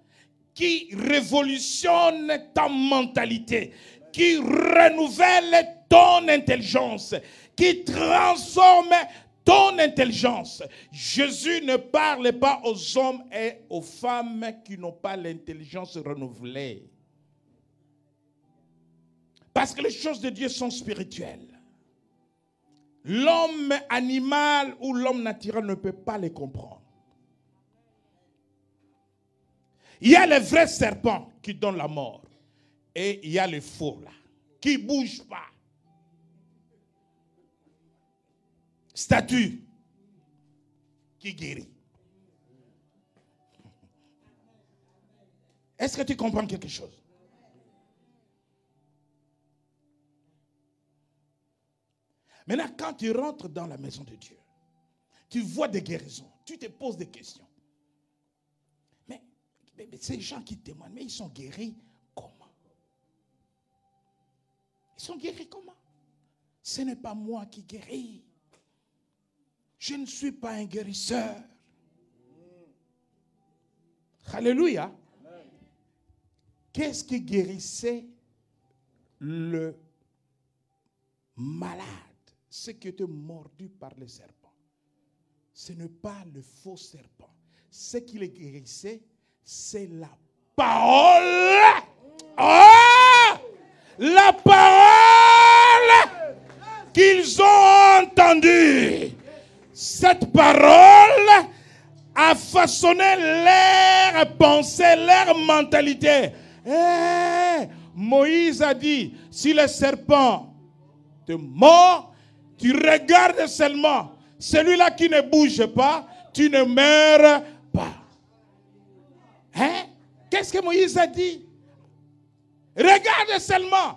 qui révolutionne ta mentalité, qui renouvelle ton intelligence, qui transforme ton intelligence. Jésus ne parle pas aux hommes et aux femmes qui n'ont pas l'intelligence renouvelée. Parce que les choses de Dieu sont spirituelles. l'homme animal ou l'homme naturel ne peut pas les comprendre. Il y a les vrais serpents qui donnent la mort. Et il y a les faux là, qui ne bougent pas. Statue qui guérit. Est-ce que tu comprends quelque chose? Maintenant, quand tu rentres dans la maison de Dieu, tu vois des guérisons, tu te poses des questions. Mais ces gens qui témoignent, mais ils sont guéris comment? Ils sont guéris comment? Ce n'est pas moi qui guéris. Je ne suis pas un guérisseur. Alléluia. Qu'est-ce qui guérissait le malade? Ce qui était mordu par le serpent. Ce n'est pas le faux serpent. Ce qui le guérissait, c'est la parole. Oh! La parole qu'ils ont entendue. Cette parole a façonné leur pensée, leur mentalité. Moïse a dit, si le serpent te mord, tu regardes seulement. Celui-là qui ne bouge pas, tu ne meurs pas. Hein? Qu'est-ce que Moïse a dit? Regarde seulement.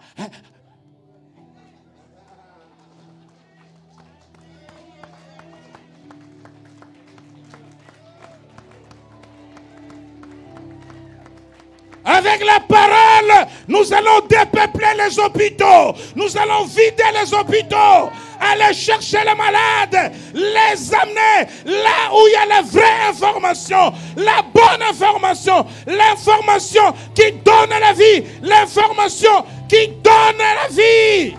Avec la parole, nous allons dépeupler les hôpitaux. Nous allons vider les hôpitaux. Aller chercher les malades. Les amener là où il y a la vraie information. La bonne information. L'information qui donne la vie. L'information qui donne la vie.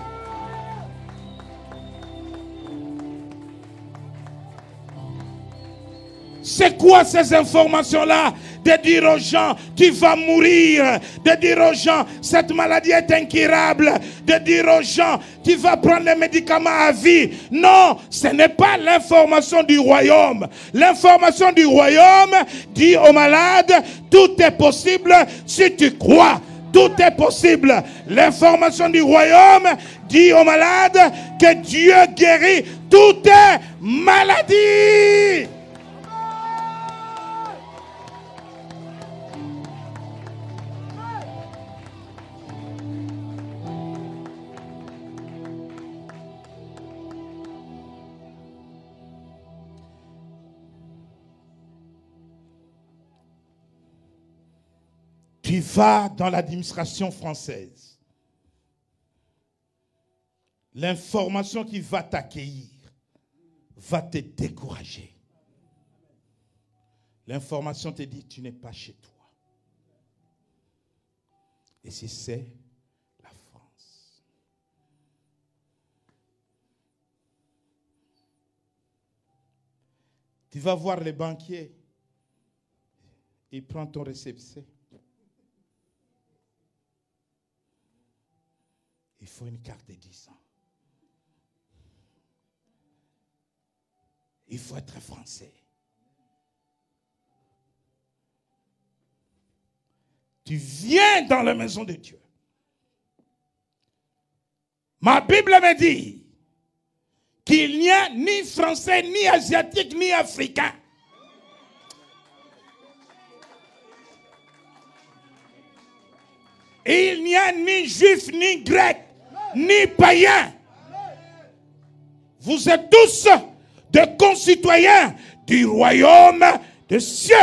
C'est quoi ces informations-là? De dire aux gens, tu vas mourir. De dire aux gens, cette maladie est incurable. De dire aux gens, tu vas prendre les médicaments à vie. Non, ce n'est pas l'information du royaume. L'information du royaume dit aux malades, tout est possible si tu crois. Tout est possible. L'information du royaume dit aux malades que Dieu guérit toute maladie. Tu vas dans l'administration française. L'information qui va t'accueillir va te décourager. L'information te dit, tu n'es pas chez toi. Et c'est la France. Tu vas voir les banquiers. Il prend ton récépissé. Il faut une carte de 10 ans. Il faut être français. Tu viens dans la maison de Dieu. Ma Bible me dit qu'il n'y a ni français, ni asiatique, ni africain. Et il n'y a ni juif, ni grec, ni païen. Vous êtes tous des concitoyens du royaume des cieux.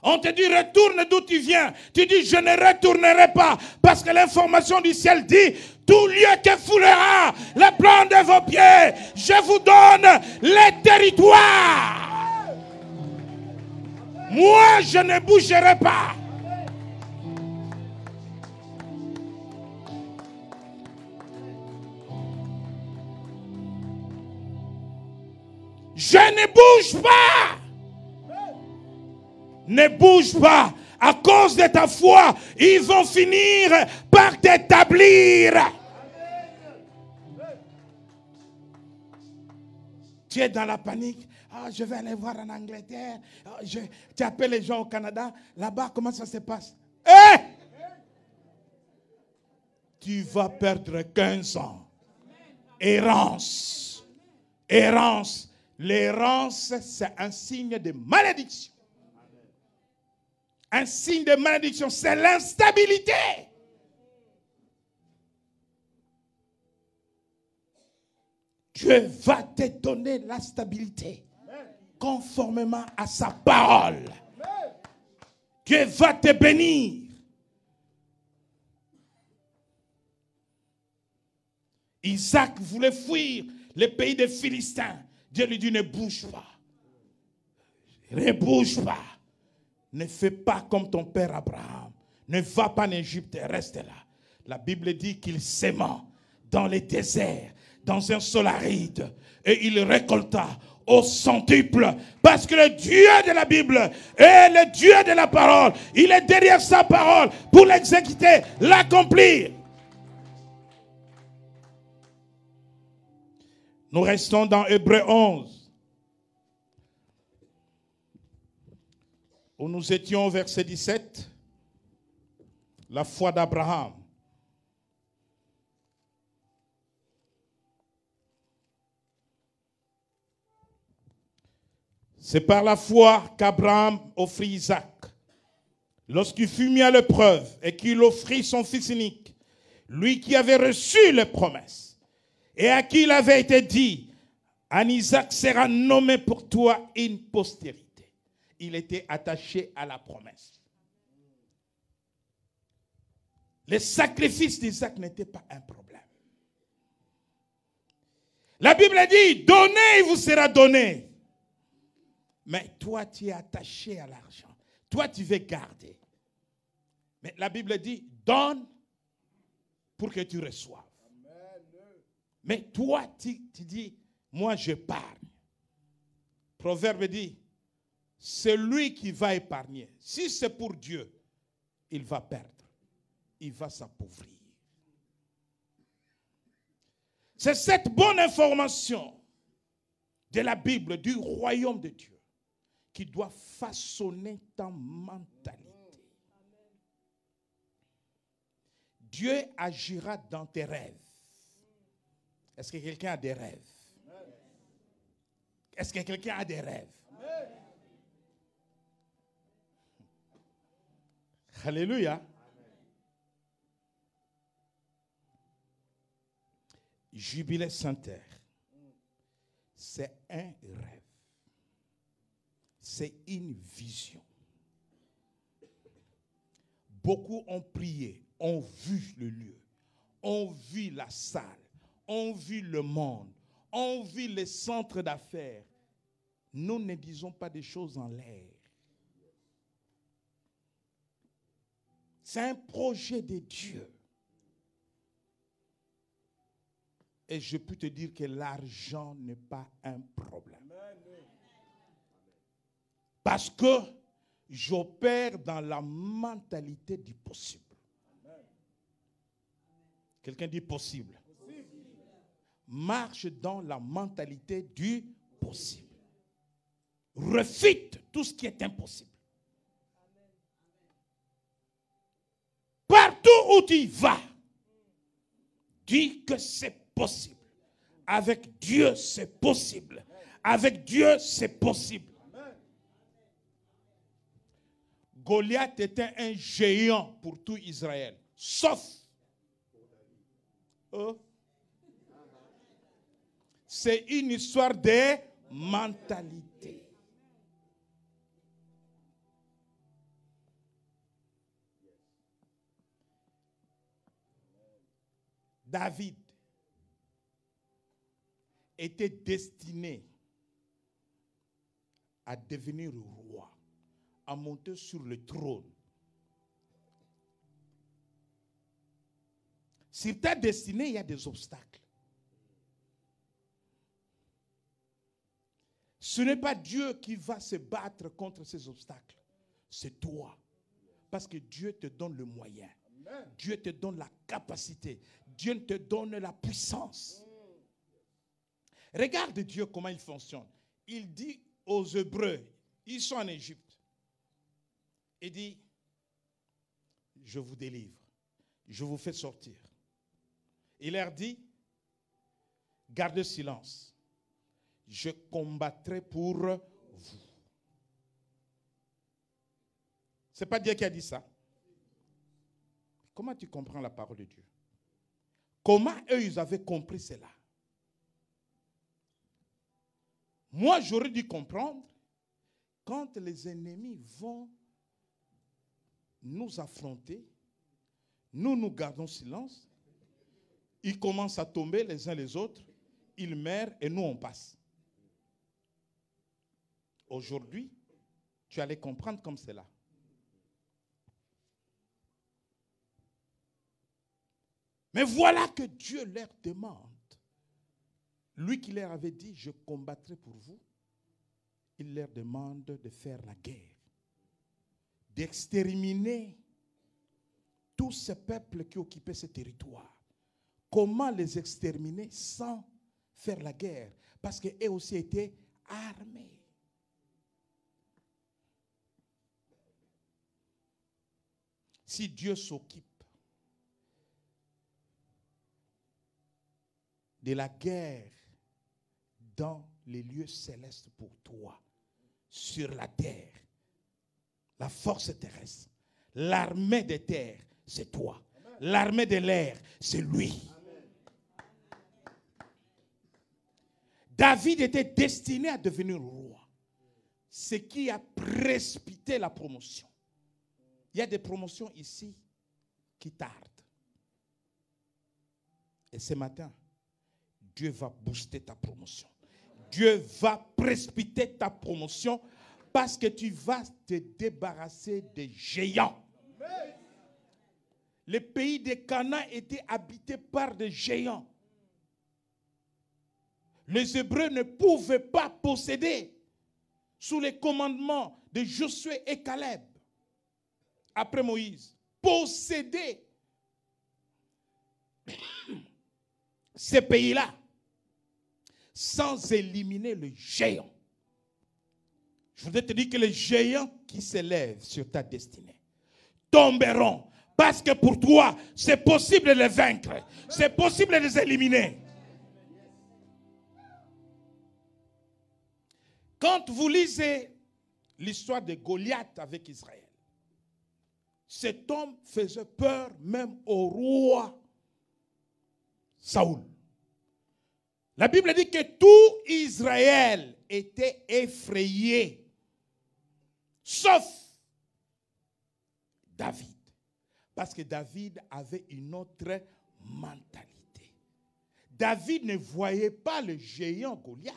On te dit retourne d'où tu viens. Tu dis je ne retournerai pas. Parce que l'information du ciel dit tout lieu que foulera le plan de vos pieds, je vous donne les territoires. Moi, je ne bougerai pas. Je ne bouge pas. Ne bouge pas. À cause de ta foi, ils vont finir par t'établir. Tu es dans la panique. Ah, je vais aller voir en Angleterre. Ah, tu appelles les gens au Canada. Là-bas, comment ça se passe? Tu vas perdre 15 ans. Errance. Errance. L'errance, c'est un signe de malédiction. Un signe de malédiction, c'est l'instabilité. Dieu va te donner la stabilité conformément à sa parole. Dieu va te bénir. Isaac voulait fuir le pays des Philistins. Dieu lui dit, ne bouge pas. Ne bouge pas. Ne fais pas comme ton père Abraham. Ne va pas en Égypte, reste là. La Bible dit qu'il s'aima dans les déserts, dans un sol aride, et il récolta au centuple. Parce que le Dieu de la Bible est le Dieu de la parole. Il est derrière sa parole pour l'exécuter, l'accomplir. Nous restons dans Hébreux 11. Où nous étions au verset 17. La foi d'Abraham. C'est par la foi qu'Abraham offrit Isaac. Lorsqu'il fut mis à l'épreuve et qu'il offrit son fils unique, lui qui avait reçu les promesses et à qui il avait été dit, en Isaac sera nommé pour toi une postérité. Il était attaché à la promesse. Le sacrifice d'Isaac n'était pas un problème. La Bible dit, donnez, il vous sera donné. Mais toi, tu es attaché à l'argent. Toi, tu veux garder. Mais la Bible dit, donne pour que tu reçoives. Mais toi, tu dis, moi, j'épargne. Proverbe dit, c'est lui qui va épargner. Si c'est pour Dieu, il va perdre. Il va s'appauvrir. C'est cette bonne information de la Bible, du royaume de Dieu, qui doit façonner ta mentalité. Dieu agira dans tes rêves. Est-ce que quelqu'un a des rêves? Est-ce que quelqu'un a des rêves? Alléluia. Jubilé Saint-Terre, c'est un rêve. C'est une vision. Beaucoup ont prié, ont vu le lieu, ont vu la salle, ont vu le monde, ont vu les centres d'affaires. Nous ne disons pas des choses en l'air. C'est un projet de Dieu. Et je peux te dire que l'argent n'est pas un problème. Parce que j'opère dans la mentalité du possible. Quelqu'un dit possible. Marche dans la mentalité du possible. Refute tout ce qui est impossible. Partout où tu vas, dis que c'est possible. Avec Dieu, c'est possible. Avec Dieu, c'est possible. Goliath était un géant pour tout Israël, sauf eux. C'est une histoire de mentalité. David était destiné à devenir roi, à monter sur le trône. Sur ta destinée, il y a des obstacles. Ce n'est pas Dieu qui va se battre contre ces obstacles. c'est toi. Parce que Dieu te donne le moyen. Dieu te donne la capacité. Dieu te donne la puissance. Regarde Dieu comment il fonctionne. Il dit aux Hébreux, ils sont en Égypte. Il dit, je vous délivre. Je vous fais sortir. Il leur dit, gardez silence. Je combattrai pour vous. Ce n'est pas Dieu qui a dit ça. Comment tu comprends la parole de Dieu? Comment eux, ils avaient compris cela? Moi, j'aurais dû comprendre quand les ennemis vont nous affronter, nous gardons silence, ils commencent à tomber les uns les autres, ils meurent et nous on passe. Aujourd'hui, tu allais comprendre comme cela. Mais voilà que Dieu leur demande. Lui qui leur avait dit, je combattrai pour vous, il leur demande de faire la guerre, d'exterminer tous ces peuples qui occupaient ce territoire. Comment les exterminer sans faire la guerre? Parce qu'eux aussi étaient armés. Si Dieu s'occupe de la guerre dans les lieux célestes pour toi, sur la terre, la force terrestre, l'armée des terres, c'est toi. L'armée de l'air, c'est lui. David était destiné à devenir roi. Ce qui a précipité la promotion. Il y a des promotions ici qui tardent. Et ce matin, Dieu va booster ta promotion. Dieu va précipiter ta promotion parce que tu vas te débarrasser des géants. Le pays de Canaan était habité par des géants. Les Hébreux ne pouvaient pas posséder sous les commandements de Josué et Caleb, après Moïse, posséder ces pays-là sans éliminer le géant. Je voudrais te dire que les géants qui s'élèvent sur ta destinée tomberont. Parce que pour toi, c'est possible de les vaincre. C'est possible de les éliminer. Quand vous lisez l'histoire de Goliath avec Israël, cet homme faisait peur même au roi Saoul. La Bible dit que tout Israël était effrayé, sauf David. Parce que David avait une autre mentalité. David ne voyait pas le géant Goliath.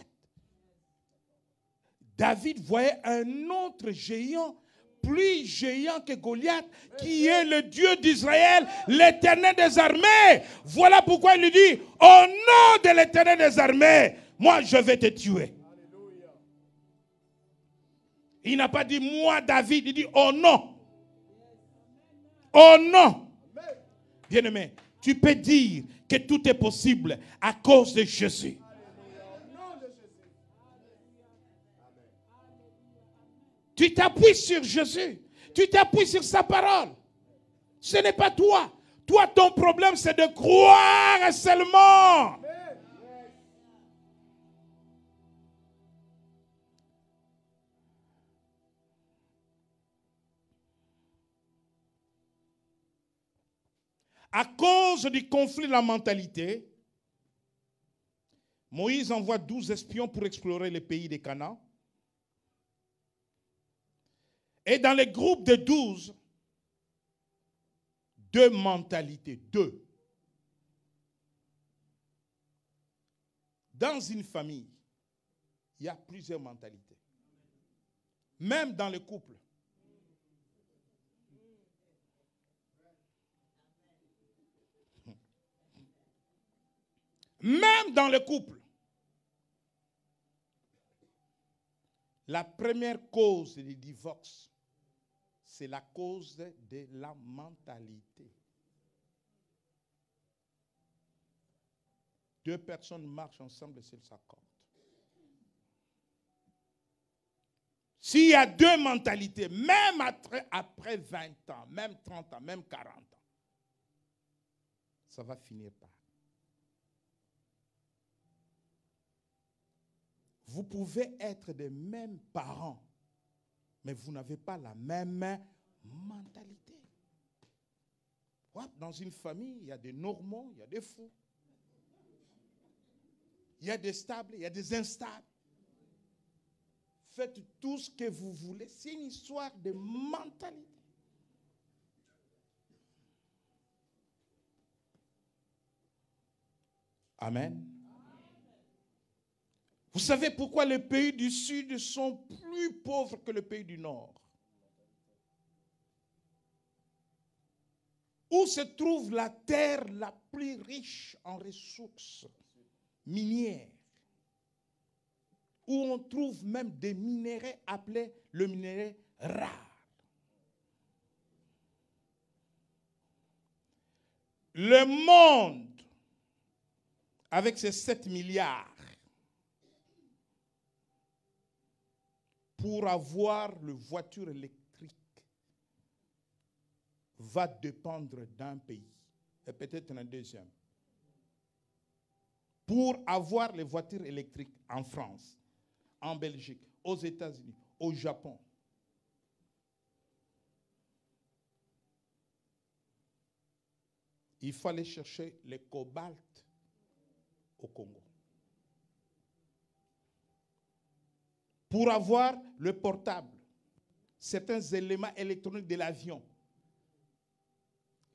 David voyait un autre géant, plus géant que Goliath, qui est le Dieu d'Israël, l'Éternel des armées. Voilà pourquoi il lui dit, au nom de l'Éternel des armées, moi je vais te tuer. Il n'a pas dit moi David, il dit oh non. Oh non. Bien-aimé, tu peux dire que tout est possible à cause de Jésus. Tu t'appuies sur Jésus. Tu t'appuies sur sa parole. Ce n'est pas toi. Toi, ton problème, c'est de croire seulement. À cause du conflit de la mentalité, Moïse envoie 12 espions pour explorer le pays de Canaan. Et dans les groupes de 12, deux mentalités, deux. Dans une famille, il y a plusieurs mentalités. Même dans le couple. Même dans le couple. La première cause du divorce, c'est la cause de la mentalité. Deux personnes marchent ensemble et s'ils s'accordent. S'il y a deux mentalités, même après 20 ans, même 30 ans, même 40 ans, ça va finir par. Vous pouvez être des mêmes parents, mais vous n'avez pas la même mentalité. Dans une famille, il y a des normaux, il y a des fous. Il y a des stables, il y a des instables. Faites tout ce que vous voulez. C'est une histoire de mentalité. Amen. Vous savez pourquoi les pays du Sud sont plus pauvres que les pays du Nord? Où se trouve la terre la plus riche en ressources minières? Où on trouve même des minéraux appelés le minerai rare. Le monde, avec ses 7 milliards, pour avoir une voiture électrique, va dépendre d'un pays, et peut-être un deuxième. Pour avoir les voitures électriques en France, en Belgique, aux États-Unis, au Japon, il fallait chercher le cobalt au Congo. Pour avoir le portable, certains éléments électroniques de l'avion,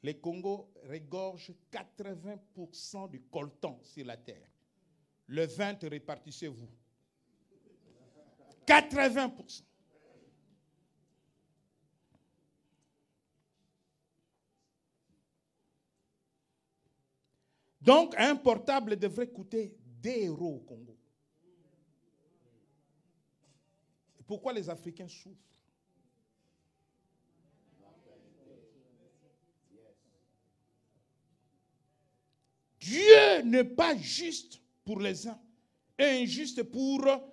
le Congo regorge 80% du coltan sur la terre. Le 20% répartissez-vous. 80%. Donc, un portable devrait coûter 2 € au Congo. Pourquoi les Africains souffrent? Dieu n'est pas juste pour les uns et injuste pour les autres.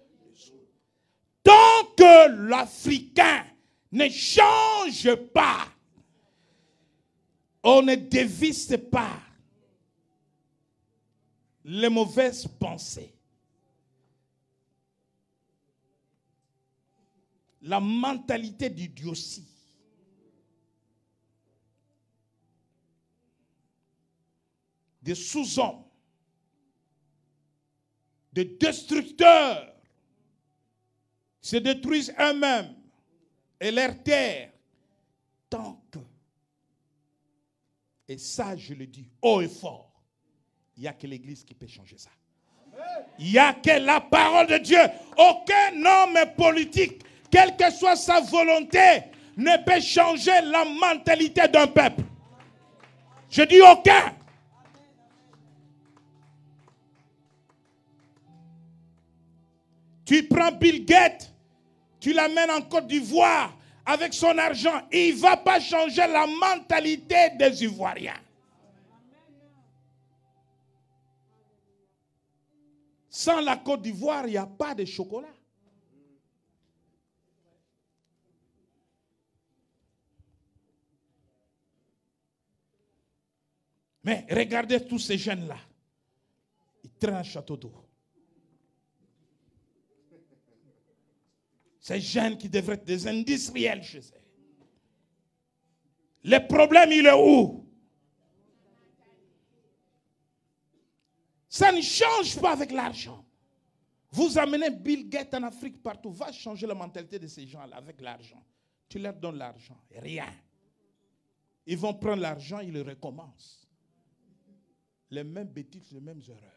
Tant que l'Africain ne change pas, on ne dévisse pas les mauvaises pensées. La mentalité d'idiotie. Des sous-hommes, des destructeurs, se détruisent eux-mêmes et leur terre, tant que, et ça je le dis haut et fort, il n'y a que l'Église qui peut changer ça. Il n'y a que la parole de Dieu. Aucun homme politique, quelle que soit sa volonté, ne peut changer la mentalité d'un peuple. Je dis aucun. Tu prends Bill Gates, tu l'amènes en Côte d'Ivoire avec son argent. Il ne va pas changer la mentalité des Ivoiriens. Sans la Côte d'Ivoire, il n'y a pas de chocolat. Mais regardez tous ces jeunes-là. Ils traînent un château d'eau. Ces jeunes qui devraient être des industriels chez eux. Le problème, il est où? Ça ne change pas avec l'argent. Vous amenez Bill Gates en Afrique partout. Va changer la mentalité de ces gens-là avec l'argent. Tu leur donnes l'argent. Rien. Ils vont prendre l'argent, ils le recommencent. Les mêmes bêtises, les mêmes erreurs.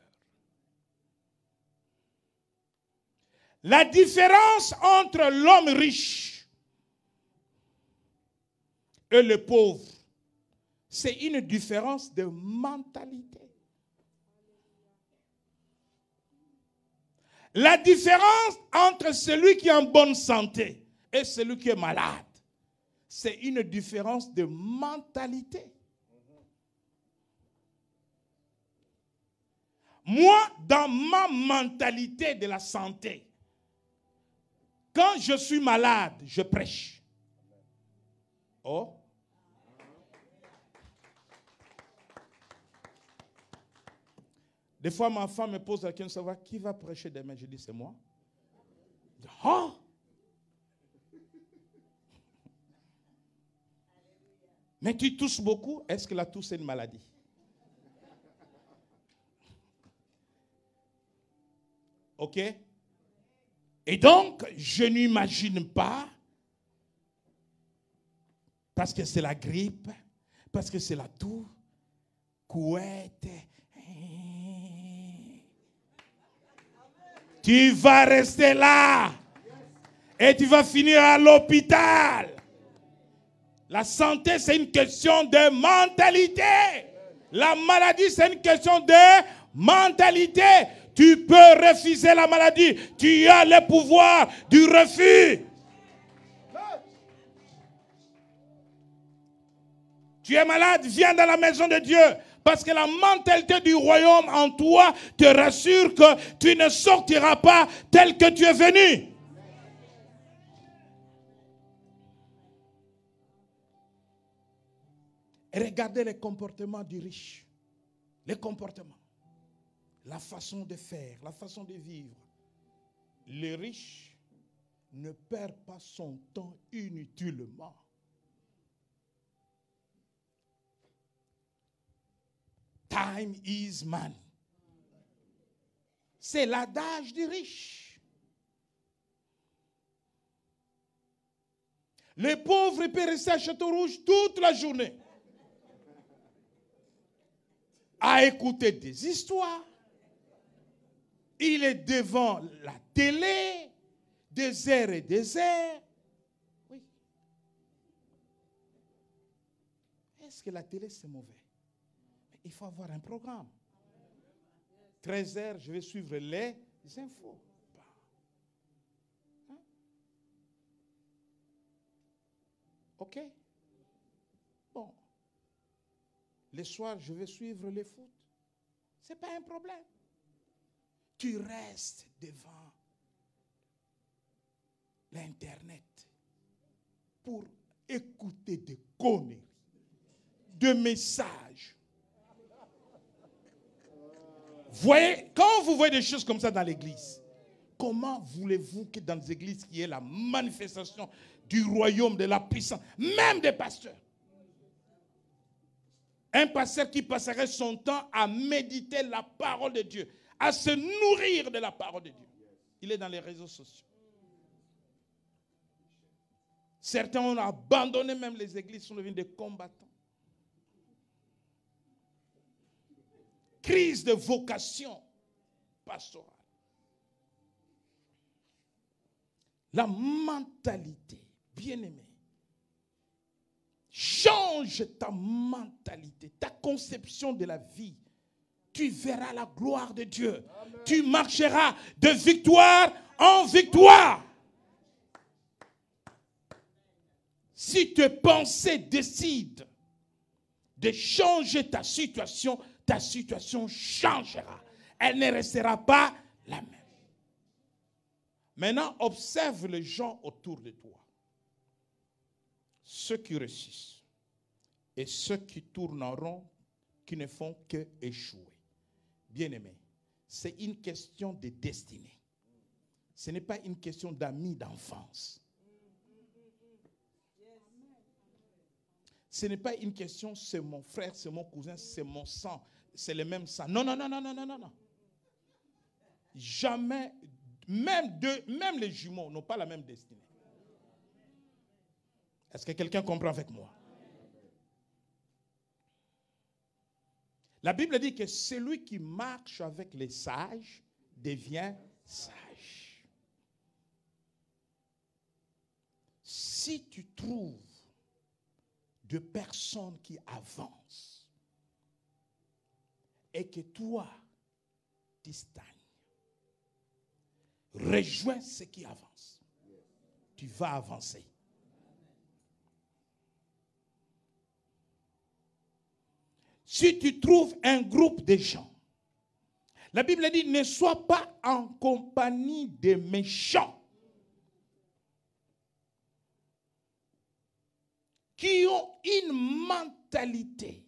La différence entre l'homme riche et le pauvre, c'est une différence de mentalité. La différence entre celui qui est en bonne santé et celui qui est malade, c'est une différence de mentalité. Moi, dans ma mentalité de la santé, quand je suis malade, je prêche. Oh. Des fois, ma femme me pose la question de savoir qui va prêcher demain. Je dis, c'est moi. Oh. Mais tu tousses beaucoup. Est-ce que la tousse est une maladie? OK? Et donc, je n'imagine pas, parce que c'est la grippe, parce que c'est la toux, couette. Tu vas rester là et tu vas finir à l'hôpital. La santé, c'est une question de mentalité. La maladie, c'est une question de mentalité. Tu peux refuser la maladie. Tu as le pouvoir du refus. Tu es malade, viens dans la maison de Dieu. Parce que la mentalité du royaume en toi te rassure que tu ne sortiras pas tel que tu es venu. Et regardez les comportements du riche. Les comportements. La façon de faire, la façon de vivre. Le riche ne perd pas son temps inutilement. Time is money. C'est l'adage du riche. Les pauvres peuvent rester à Château-Rouge toute la journée à écouter des histoires. Il est devant la télé des heures et des heures. Oui. Est-ce que la télé c'est mauvais? Il faut avoir un programme. 13 heures, je vais suivre les infos. Hein? OK? Bon. Le soir, je vais suivre les foot. Ce n'est pas un problème. Tu restes devant l'Internet pour écouter des conneries, des messages. Voyez, quand vous voyez des choses comme ça dans l'église, comment voulez-vous que dans les églises il y ait la manifestation du royaume, de la puissance, même des pasteurs? Un pasteur qui passerait son temps à méditer la parole de Dieu, à se nourrir de la parole de Dieu. Il est dans les réseaux sociaux. Certains ont abandonné même les églises, sont devenus des combattants. Crise de vocation pastorale. La mentalité, bien-aimé, change ta mentalité, ta conception de la vie. Tu verras la gloire de Dieu. Amen. Tu marcheras de victoire en victoire. Si tes pensées décident de changer ta situation changera. Elle ne restera pas la même. Maintenant, observe les gens autour de toi. Ceux qui réussissent et ceux qui tournent en rond, qui ne font que échouer. Bien-aimé, c'est une question de destinée. Ce n'est pas une question d'amis d'enfance. Ce n'est pas une question, c'est mon frère, c'est mon cousin, c'est mon sang, c'est le même sang. Non, non, non, non, non, non, non, non. Jamais, même les jumeaux n'ont pas la même destinée. Est-ce que quelqu'un comprend avec moi? La Bible dit que celui qui marche avec les sages devient sage. Si tu trouves de personnes qui avancent et que toi, tu stagnes, rejoins ceux qui avancent. Tu vas avancer. si tu trouves un groupe de gens, la Bible dit, ne sois pas en compagnie des méchants qui ont une mentalité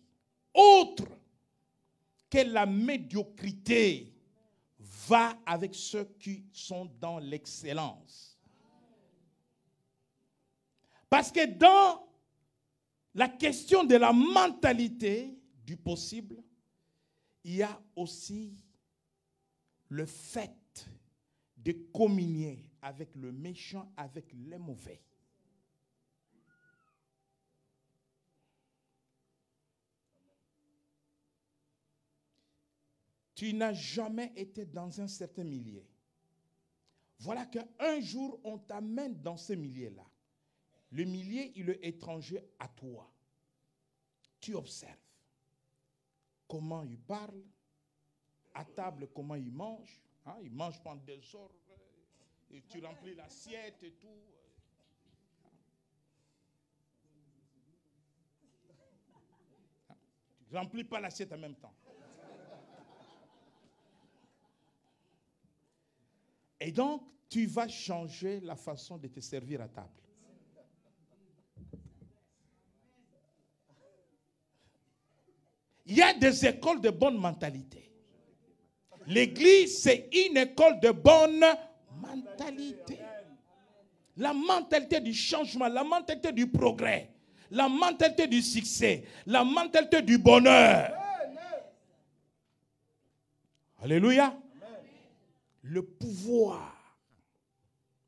autre que la médiocrité. Va avec ceux qui sont dans l'excellence. Parce que dans la question de la mentalité du possible, il y a aussi le fait de communier avec le méchant, avec les mauvais. Tu n'as jamais été dans un certain milieu. Voilà qu'un jour, on t'amène dans ce milieu-là. Le milieu, il est étranger à toi. Tu observes comment il parle, à table, comment il mange. Hein, il mange pendant des heures, et tu remplis l'assiette et tout. Tu ne remplis pas l'assiette en même temps. Et donc, tu vas changer la façon de te servir à table. Il y a des écoles de bonne mentalité. L'église, c'est une école de bonne mentalité. La mentalité du changement, la mentalité du progrès, la mentalité du succès, la mentalité du bonheur. Alléluia. Le pouvoir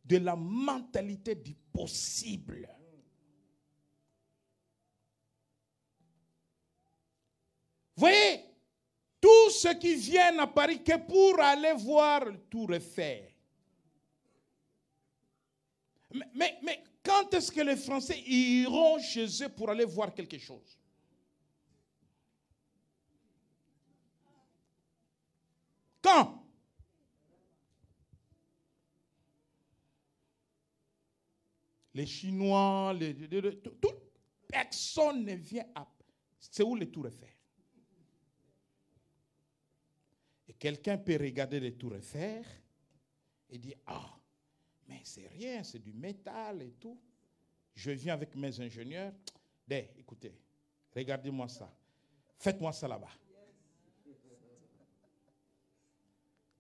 de la mentalité du possible. Voyez, tous ceux qui viennent à Paris que pour aller voir le Tour Eiffel. Mais quand est-ce que les Français iront chez eux pour aller voir quelque chose? Quand? Les Chinois, personne ne vient à... C'est où le Tour Eiffel? Et quelqu'un peut regarder le Tour Eiffel et dire, ah, mais c'est rien, c'est du métal et tout. Je viens avec mes ingénieurs. Écoutez, regardez-moi ça. Faites-moi ça là-bas.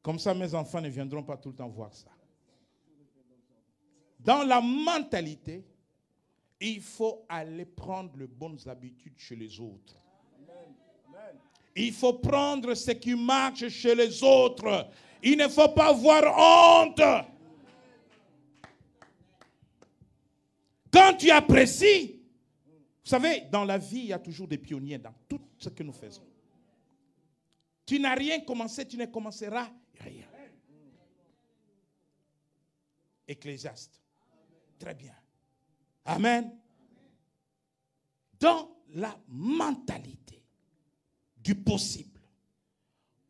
Comme ça, mes enfants ne viendront pas tout le temps voir ça. Dans la mentalité, il faut aller prendre les bonnes habitudes chez les autres. Il faut prendre ce qui marche chez les autres. Il ne faut pas avoir honte. Quand tu apprécies, vous savez, dans la vie, il y a toujours des pionniers dans tout ce que nous faisons. Tu n'as rien commencé, tu ne commenceras rien. Ecclésiaste. Très bien. Amen. Dans la mentalité du possible.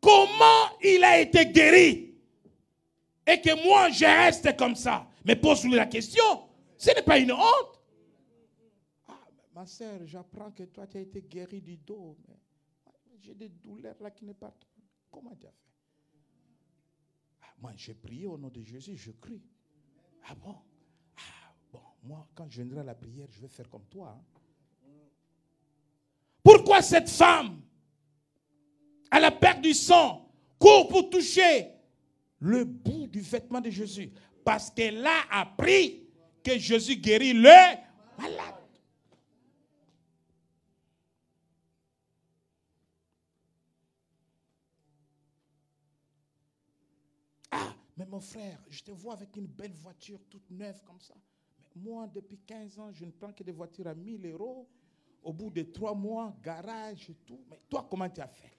Comment il a été guéri et que moi je reste comme ça? Mais pose-lui la question. Ce n'est pas une honte. Ah, ma soeur, j'apprends que toi tu as été guéri du dos. Mais j'ai des douleurs là qui ne partent pas. Comment tu as fait? Ah, moi j'ai prié au nom de Jésus, je crie. Ah bon? Bon, moi, quand je viendrai à la prière, je vais faire comme toi. Hein. Pourquoi cette femme, à la perte du sang, court pour toucher le bout du vêtement de Jésus? Parce qu'elle a appris que Jésus guérit le malade. Ah, mais mon frère, je te vois avec une belle voiture toute neuve comme ça. Moi, depuis 15 ans, je ne prends que des voitures à 1000 €. Au bout de 3 mois, garage et tout. Mais toi, comment tu as fait?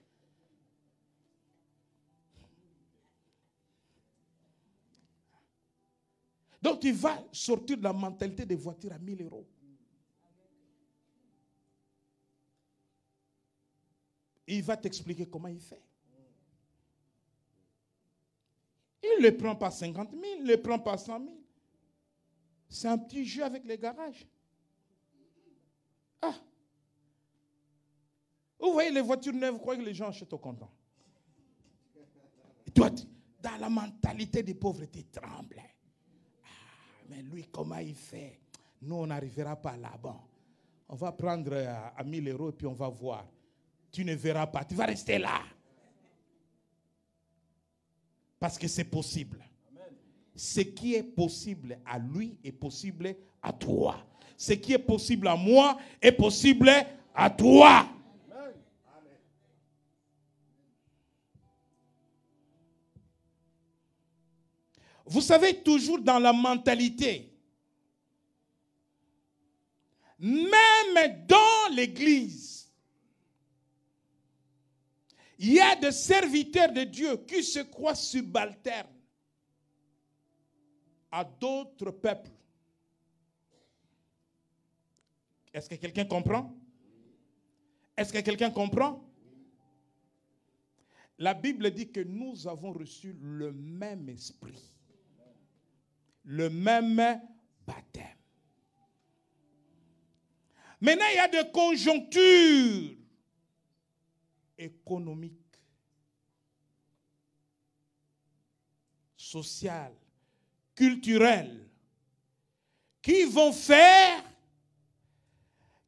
Donc, tu vas sortir de la mentalité des voitures à 1000 €. Il va t'expliquer comment il fait. Il ne le prend pas 50 000, il ne le prend pas 100 000. C'est un petit jeu avec les garages. Ah. Vous voyez les voitures neuves, vous croyez que les gens achètent au comptant. Et toi, dans la mentalité des pauvres, tu trembles. Ah, mais lui, comment il fait? Nous, on n'arrivera pas là-bas. On va prendre à 1000 € et puis on va voir. Tu ne verras pas, tu vas rester là. Parce que c'est possible. Amen. Ce qui est possible à lui est possible à toi. Ce qui est possible à moi est possible à toi. Amen. Vous savez, toujours dans la mentalité, même dans l'église, il y a des serviteurs de Dieu qui se croient subalternes à d'autres peuples. Est-ce que quelqu'un comprend? Est-ce que quelqu'un comprend? La Bible dit que nous avons reçu le même esprit, le même baptême. Maintenant, il y a des conjonctures économiques, sociales, culturelles, qui vont faire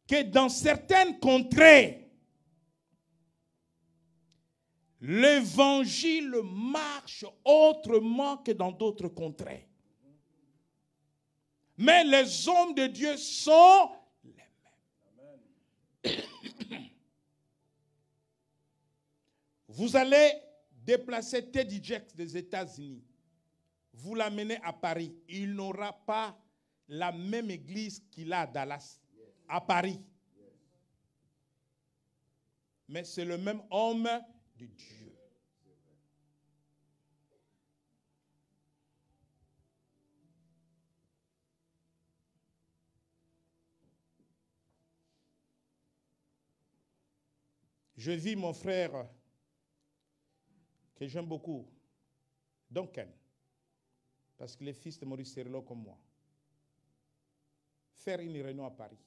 que dans certaines contrées, l'évangile marche autrement que dans d'autres contrées. Mais les hommes de Dieu sont les mêmes. Vous allez déplacer Teddy Jakes des États-Unis. Vous l'amenez à Paris. Il n'aura pas la même église qu'il a à Dallas, à Paris. Mais c'est le même homme de Dieu. Je vis mon frère que j'aime beaucoup, Duncan, parce qu'il est fils de Maurice Serlo comme moi, faire une réunion à Paris.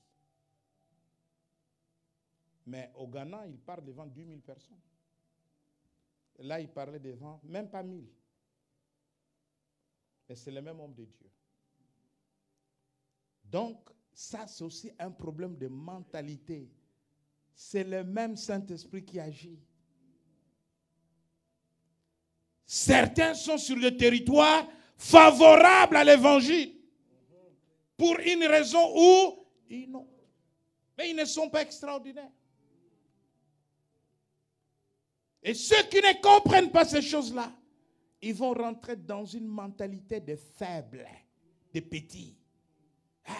Mais au Ghana, il parle devant 10 000 personnes. Là, il parlait devant même pas 1000. Mais c'est le même homme de Dieu. Donc, ça, c'est aussi un problème de mentalité. C'est le même Saint-Esprit qui agit. Certains sont sur le territoire favorable à l'évangile pour une raison ou une autre. Mais ils ne sont pas extraordinaires. Et ceux qui ne comprennent pas ces choses-là, ils vont rentrer dans une mentalité de faibles, de petits. Ah,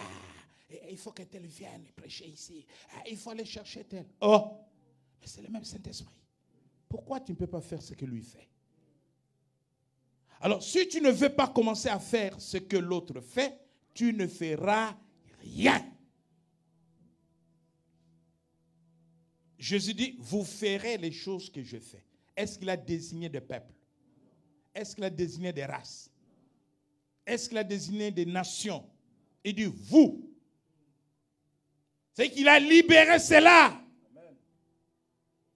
il faut que tel vienne prêcher ici. Ah, il faut aller chercher tel. Oh, mais c'est le même Saint-Esprit. Pourquoi tu ne peux pas faire ce que lui fait? Alors, si tu ne veux pas commencer à faire ce que l'autre fait, tu ne feras rien. Jésus dit, vous ferez les choses que je fais. Est-ce qu'il a désigné des peuples? Est-ce qu'il a désigné des races? Est-ce qu'il a désigné des nations? Il dit, vous. C'est qu'il a libéré cela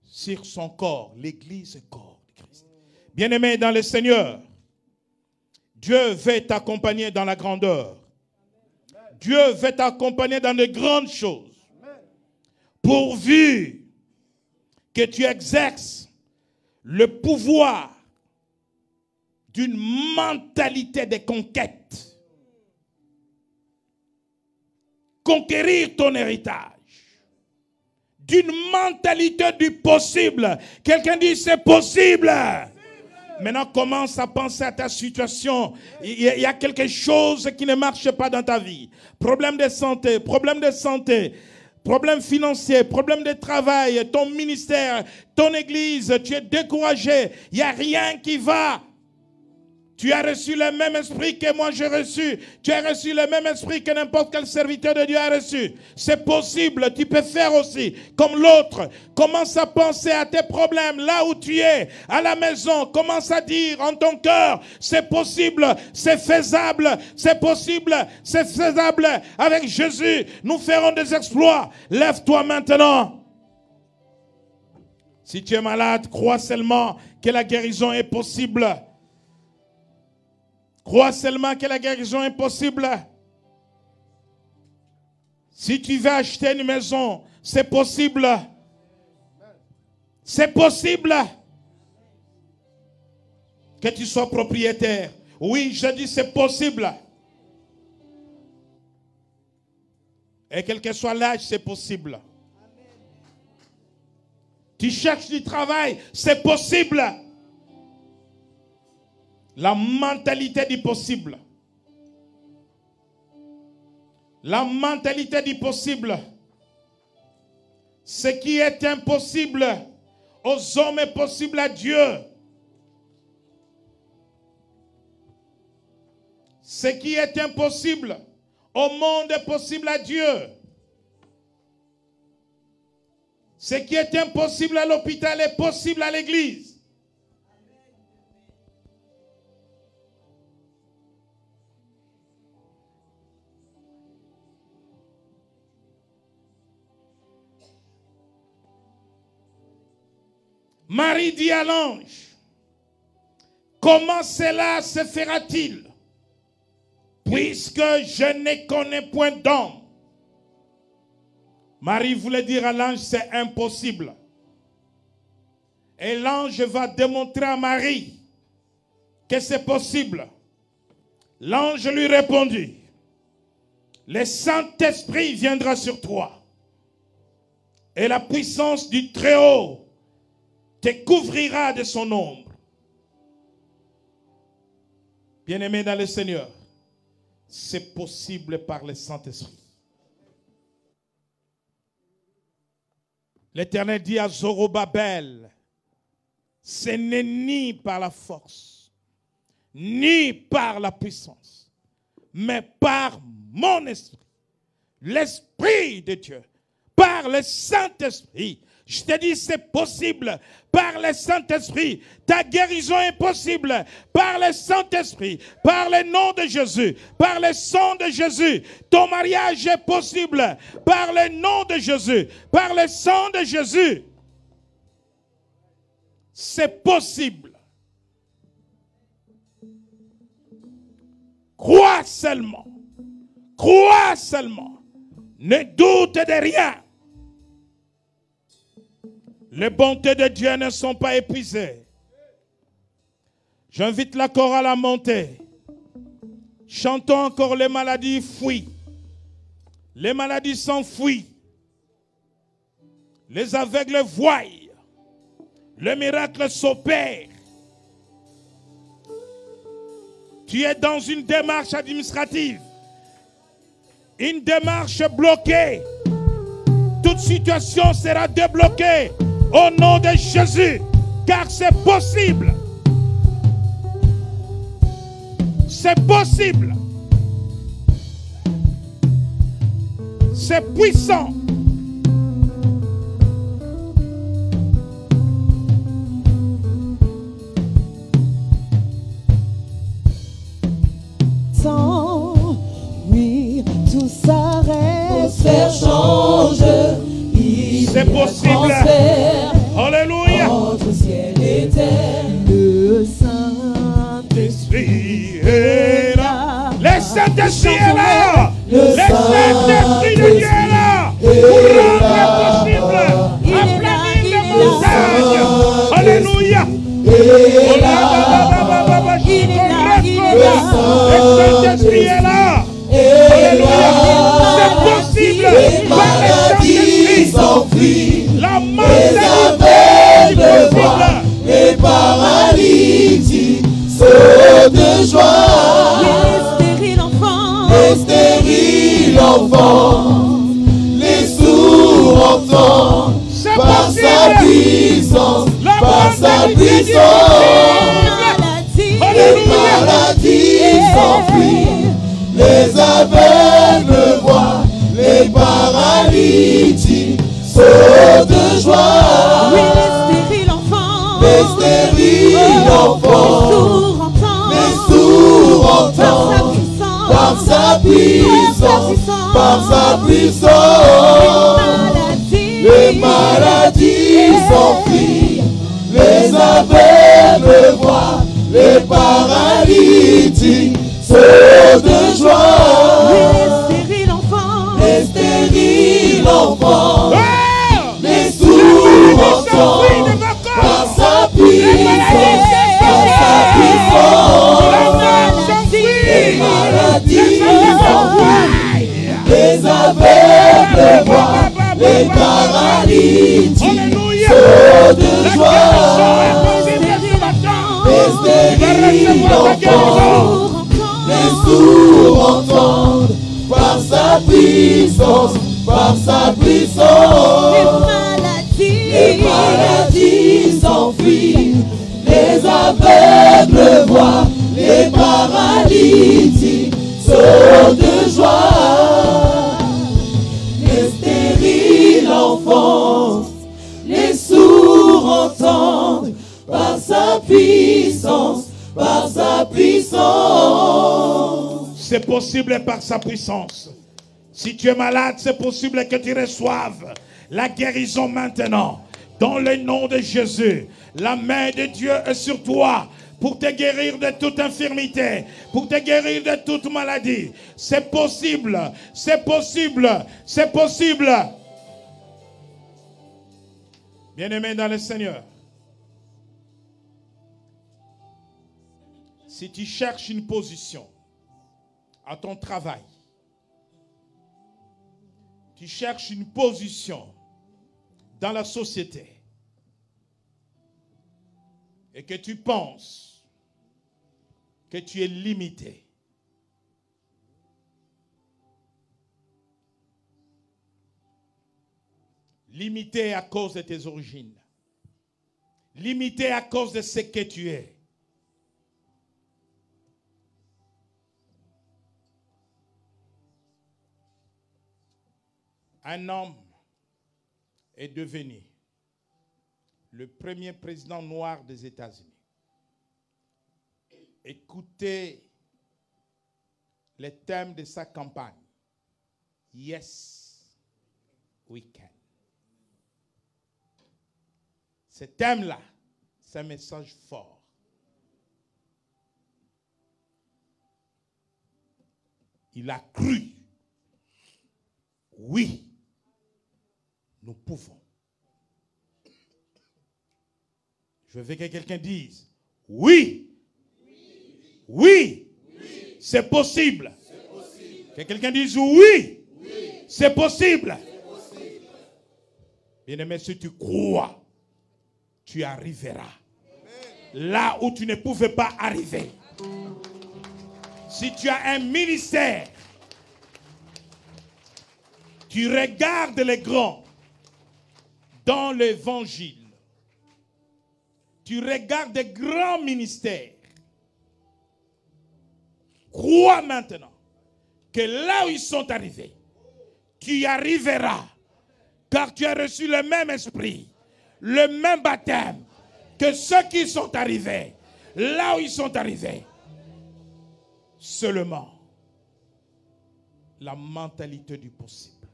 sur son corps, l'église corps de Christ. Bien-aimé dans le Seigneur, Dieu veut t'accompagner dans la grandeur. Dieu veut t'accompagner dans de grandes choses. Pourvu que tu exerces le pouvoir d'une mentalité de conquête. Conquérir ton héritage. D'une mentalité du possible. Quelqu'un dit c'est possible. Maintenant, commence à penser à ta situation. Il y a quelque chose qui ne marche pas dans ta vie. Problème de santé, problème financier, problème de travail, ton ministère, ton église, tu es découragé. Il n'y a rien qui va. Tu as reçu le même esprit que moi j'ai reçu. Tu as reçu le même esprit que n'importe quel serviteur de Dieu a reçu. C'est possible, tu peux faire aussi comme l'autre. Commence à penser à tes problèmes là où tu es, à la maison. Commence à dire en ton cœur, c'est possible, c'est faisable, c'est possible, c'est faisable. Avec Jésus, nous ferons des exploits. Lève-toi maintenant. Si tu es malade, crois seulement que la guérison est possible. Crois seulement que la guérison est possible. Si tu veux acheter une maison, c'est possible. C'est possible. Que tu sois propriétaire. Oui, je dis c'est possible. Et quel que soit l'âge, c'est possible. Tu cherches du travail, c'est possible. La mentalité du possible. La mentalité du possible. Ce qui est impossible aux hommes est possible à Dieu. Ce qui est impossible au monde est possible à Dieu. Ce qui est impossible à l'hôpital est possible à l'église. Marie dit à l'ange, comment cela se fera-t-il, puisque je ne connais point d'homme? Marie voulait dire à l'ange, c'est impossible. Et l'ange va démontrer à Marie que c'est possible. L'ange lui répondit, le Saint-Esprit viendra sur toi, et la puissance du Très-Haut te couvrira de son ombre. Bien-aimé dans le Seigneur, c'est possible par le Saint-Esprit. L'Éternel dit à Zorobabel, ce n'est ni par la force, ni par la puissance, mais par mon esprit, l'Esprit de Dieu, par le Saint-Esprit. Je te dis, c'est possible. Par le Saint-Esprit, ta guérison est possible. Par le Saint-Esprit, par le nom de Jésus, par le sang de Jésus, ton mariage est possible. Par le nom de Jésus, par le sang de Jésus, c'est possible. Crois seulement. Crois seulement. Ne doute de rien. Les bontés de Dieu ne sont pas épuisées. J'invite la chorale à monter. Chantons encore, les maladies fuient. Les maladies s'enfuient. Les aveugles voient. Le miracle s'opère. Tu es dans une démarche administrative. Une démarche bloquée. Toute situation sera débloquée. Au nom de Jésus, car c'est possible. C'est possible. C'est puissant. Oui, tout s'arrête. Pour faire changer. C'est possible. Alléluia. Entre ciel et terre, le Saint-Esprit est là. Le Saint-Esprit est là. Le Saint-Esprit de Dieu est là. Pour rendre possible. Aplanir les montagnes. Alléluia. Le Saint-Esprit est là. Alléluia. C'est possible. Par le Saint-Esprit. La mentalité possible. Les paralytiques sautent de joie. Les stériles enfants, les sourds entendent. Par sa puissance, par sa puissance. Les maladies s'enfuient. Les aveugles voient. Les paralytiques sautent de joie. Oui, les stériles enfants. Les stériles enfants. Les sourds entendent. Par sa puissance. Par sa puissance. Les maladies s'enfuient. aveugles voient, les paralytiques sautent de joie. Les stériles enfants, les sourds entendent, par sa puissance, les maladies s'enfuient, les aveugles voient, les paralytiques sautent de joie. Les stériles entendent, les sourds entendent, par sa puissance, par sa puissance. Les maladies s'enfuient, les aveugles voient, les paralytiques sautent de joie. Les stériles enfants, les sourds entendent, par sa puissance, par sa puissance. C'est possible par sa puissance. Si tu es malade, c'est possible que tu reçoives la guérison maintenant. Dans le nom de Jésus, la main de Dieu est sur toi pour te guérir de toute infirmité, pour te guérir de toute maladie. C'est possible, c'est possible, c'est possible. Bien-aimé dans le Seigneur, si tu cherches une position à ton travail, tu cherches une position dans la société et que tu penses que tu es limité, limité à cause de tes origines, limité à cause de ce que tu es, un homme est devenu le premier président noir des États-Unis. Écoutez les thèmes de sa campagne. Yes, we can. Ce thème-là, c'est un message fort. Il a cru. Oui, nous pouvons. Je veux que quelqu'un dise, oui, oui, c'est possible. Que quelqu'un dise, oui, c'est possible. Bien-aimé, si tu crois, tu arriveras là où tu ne pouvais pas arriver. Si tu as un ministère, tu regardes les grands dans l'évangile. Tu regardes des grands ministères. Crois maintenant que là où ils sont arrivés, tu y arriveras. Car tu as reçu le même esprit, le même baptême que ceux qui sont arrivés. Là où ils sont arrivés. Seulement la mentalité du possible.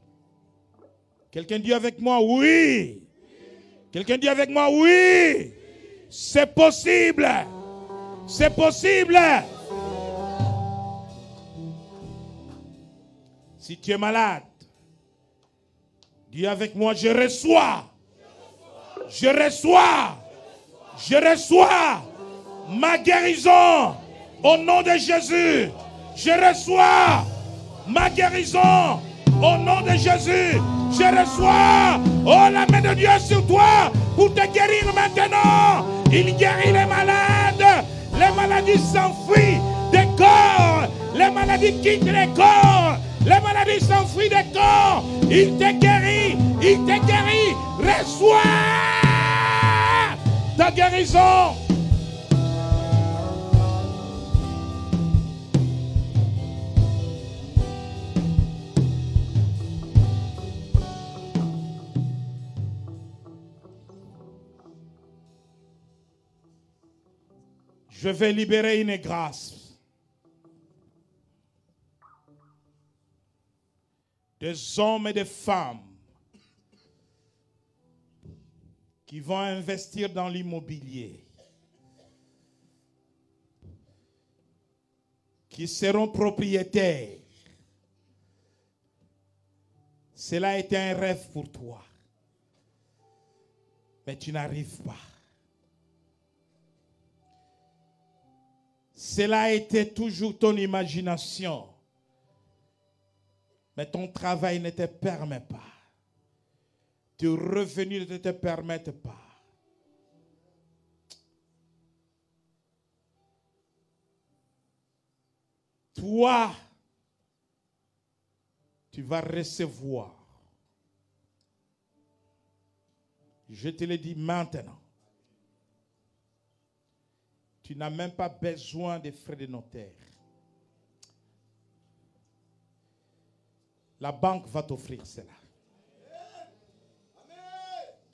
Quelqu'un dit avec moi, oui. Quelqu'un dit avec moi, oui. C'est possible. C'est possible. Si tu es malade, dis avec moi, je reçois. Je reçois. Je reçois ma guérison au nom de Jésus. Je reçois ma guérison au nom de Jésus. Je reçois, oh, la main de Dieu sur toi pour te guérir maintenant. Il guérit les malades. Les maladies s'enfuient des corps. Les maladies quittent les corps. Les maladies s'enfuient des corps. Il te guérit. Il te guérit. Reçois ta guérison. Je vais libérer une grâce. Des hommes et des femmes qui vont investir dans l'immobilier. qui seront propriétaires. Cela a été un rêve pour toi. Mais tu n'arrives pas. Cela a été toujours ton imagination. Mais ton travail ne te permet pas. Tes revenus ne te permettent pas. Toi, tu vas recevoir. Je te le dis maintenant. Tu n'as même pas besoin des frais de notaire. La banque va t'offrir cela.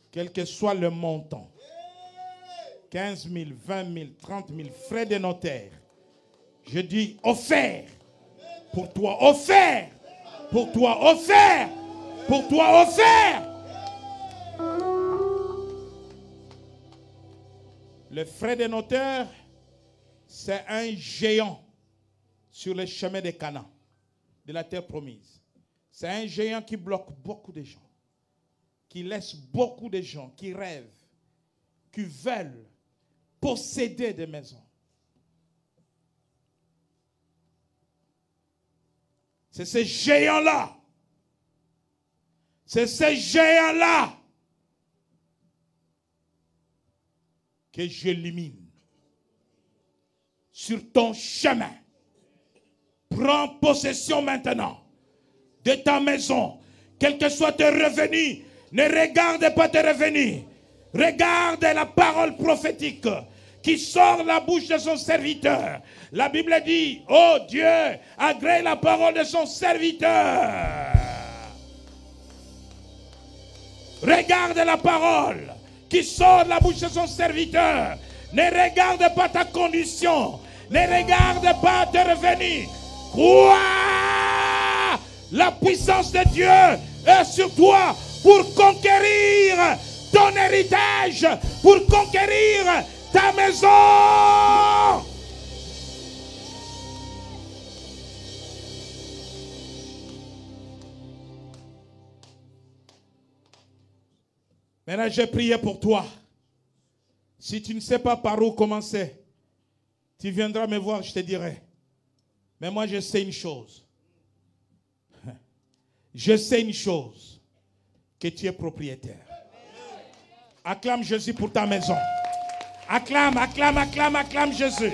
Quel que soit le montant. 15 000, 20 000, 30 000 frais de notaire. Je dis offert. Pour toi, offert. Pour toi, offert. Pour toi, offert. Le frais de notaire, c'est un géant sur le chemin de Canaan, de la terre promise. C'est un géant qui bloque beaucoup de gens, qui laisse beaucoup de gens qui rêvent, qui veulent posséder des maisons. C'est ce géant-là. C'est ce géant-là que j'élimine sur ton chemin. Prends possession maintenant de ta maison. Quel que soit tes revenus, ne regarde pas tes revenus. Regarde la parole prophétique qui sort de la bouche de son serviteur. La Bible dit, oh Dieu, agrée la parole de son serviteur. Regarde la parole qui sort de la bouche de son serviteur. Ne regarde pas ta condition. Ne regarde pas tes revenus. Crois, la puissance de Dieu est sur toi pour conquérir ton héritage, pour conquérir ta maison. Maintenant, j'ai prié pour toi. Si tu ne sais pas par où commencer, tu viendras me voir, je te dirai. Mais moi, je sais une chose. Je sais une chose. Que tu es propriétaire. Acclame Jésus pour ta maison. Acclame, acclame, acclame, acclame Jésus.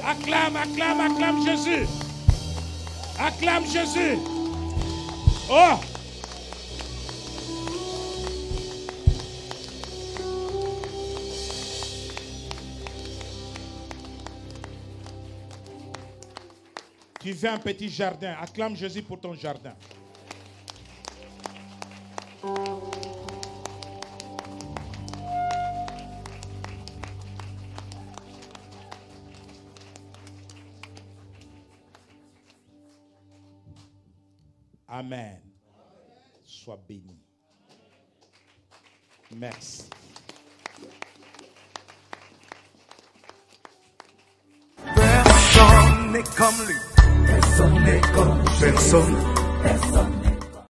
Acclame, acclame, acclame Jésus. Acclame Jésus. Oh! Tu veux un petit jardin. Acclame Jésus pour ton jardin. Amen. Sois béni. Merci. Personne n'est comme lui. Personne n'est comme lui. Personne.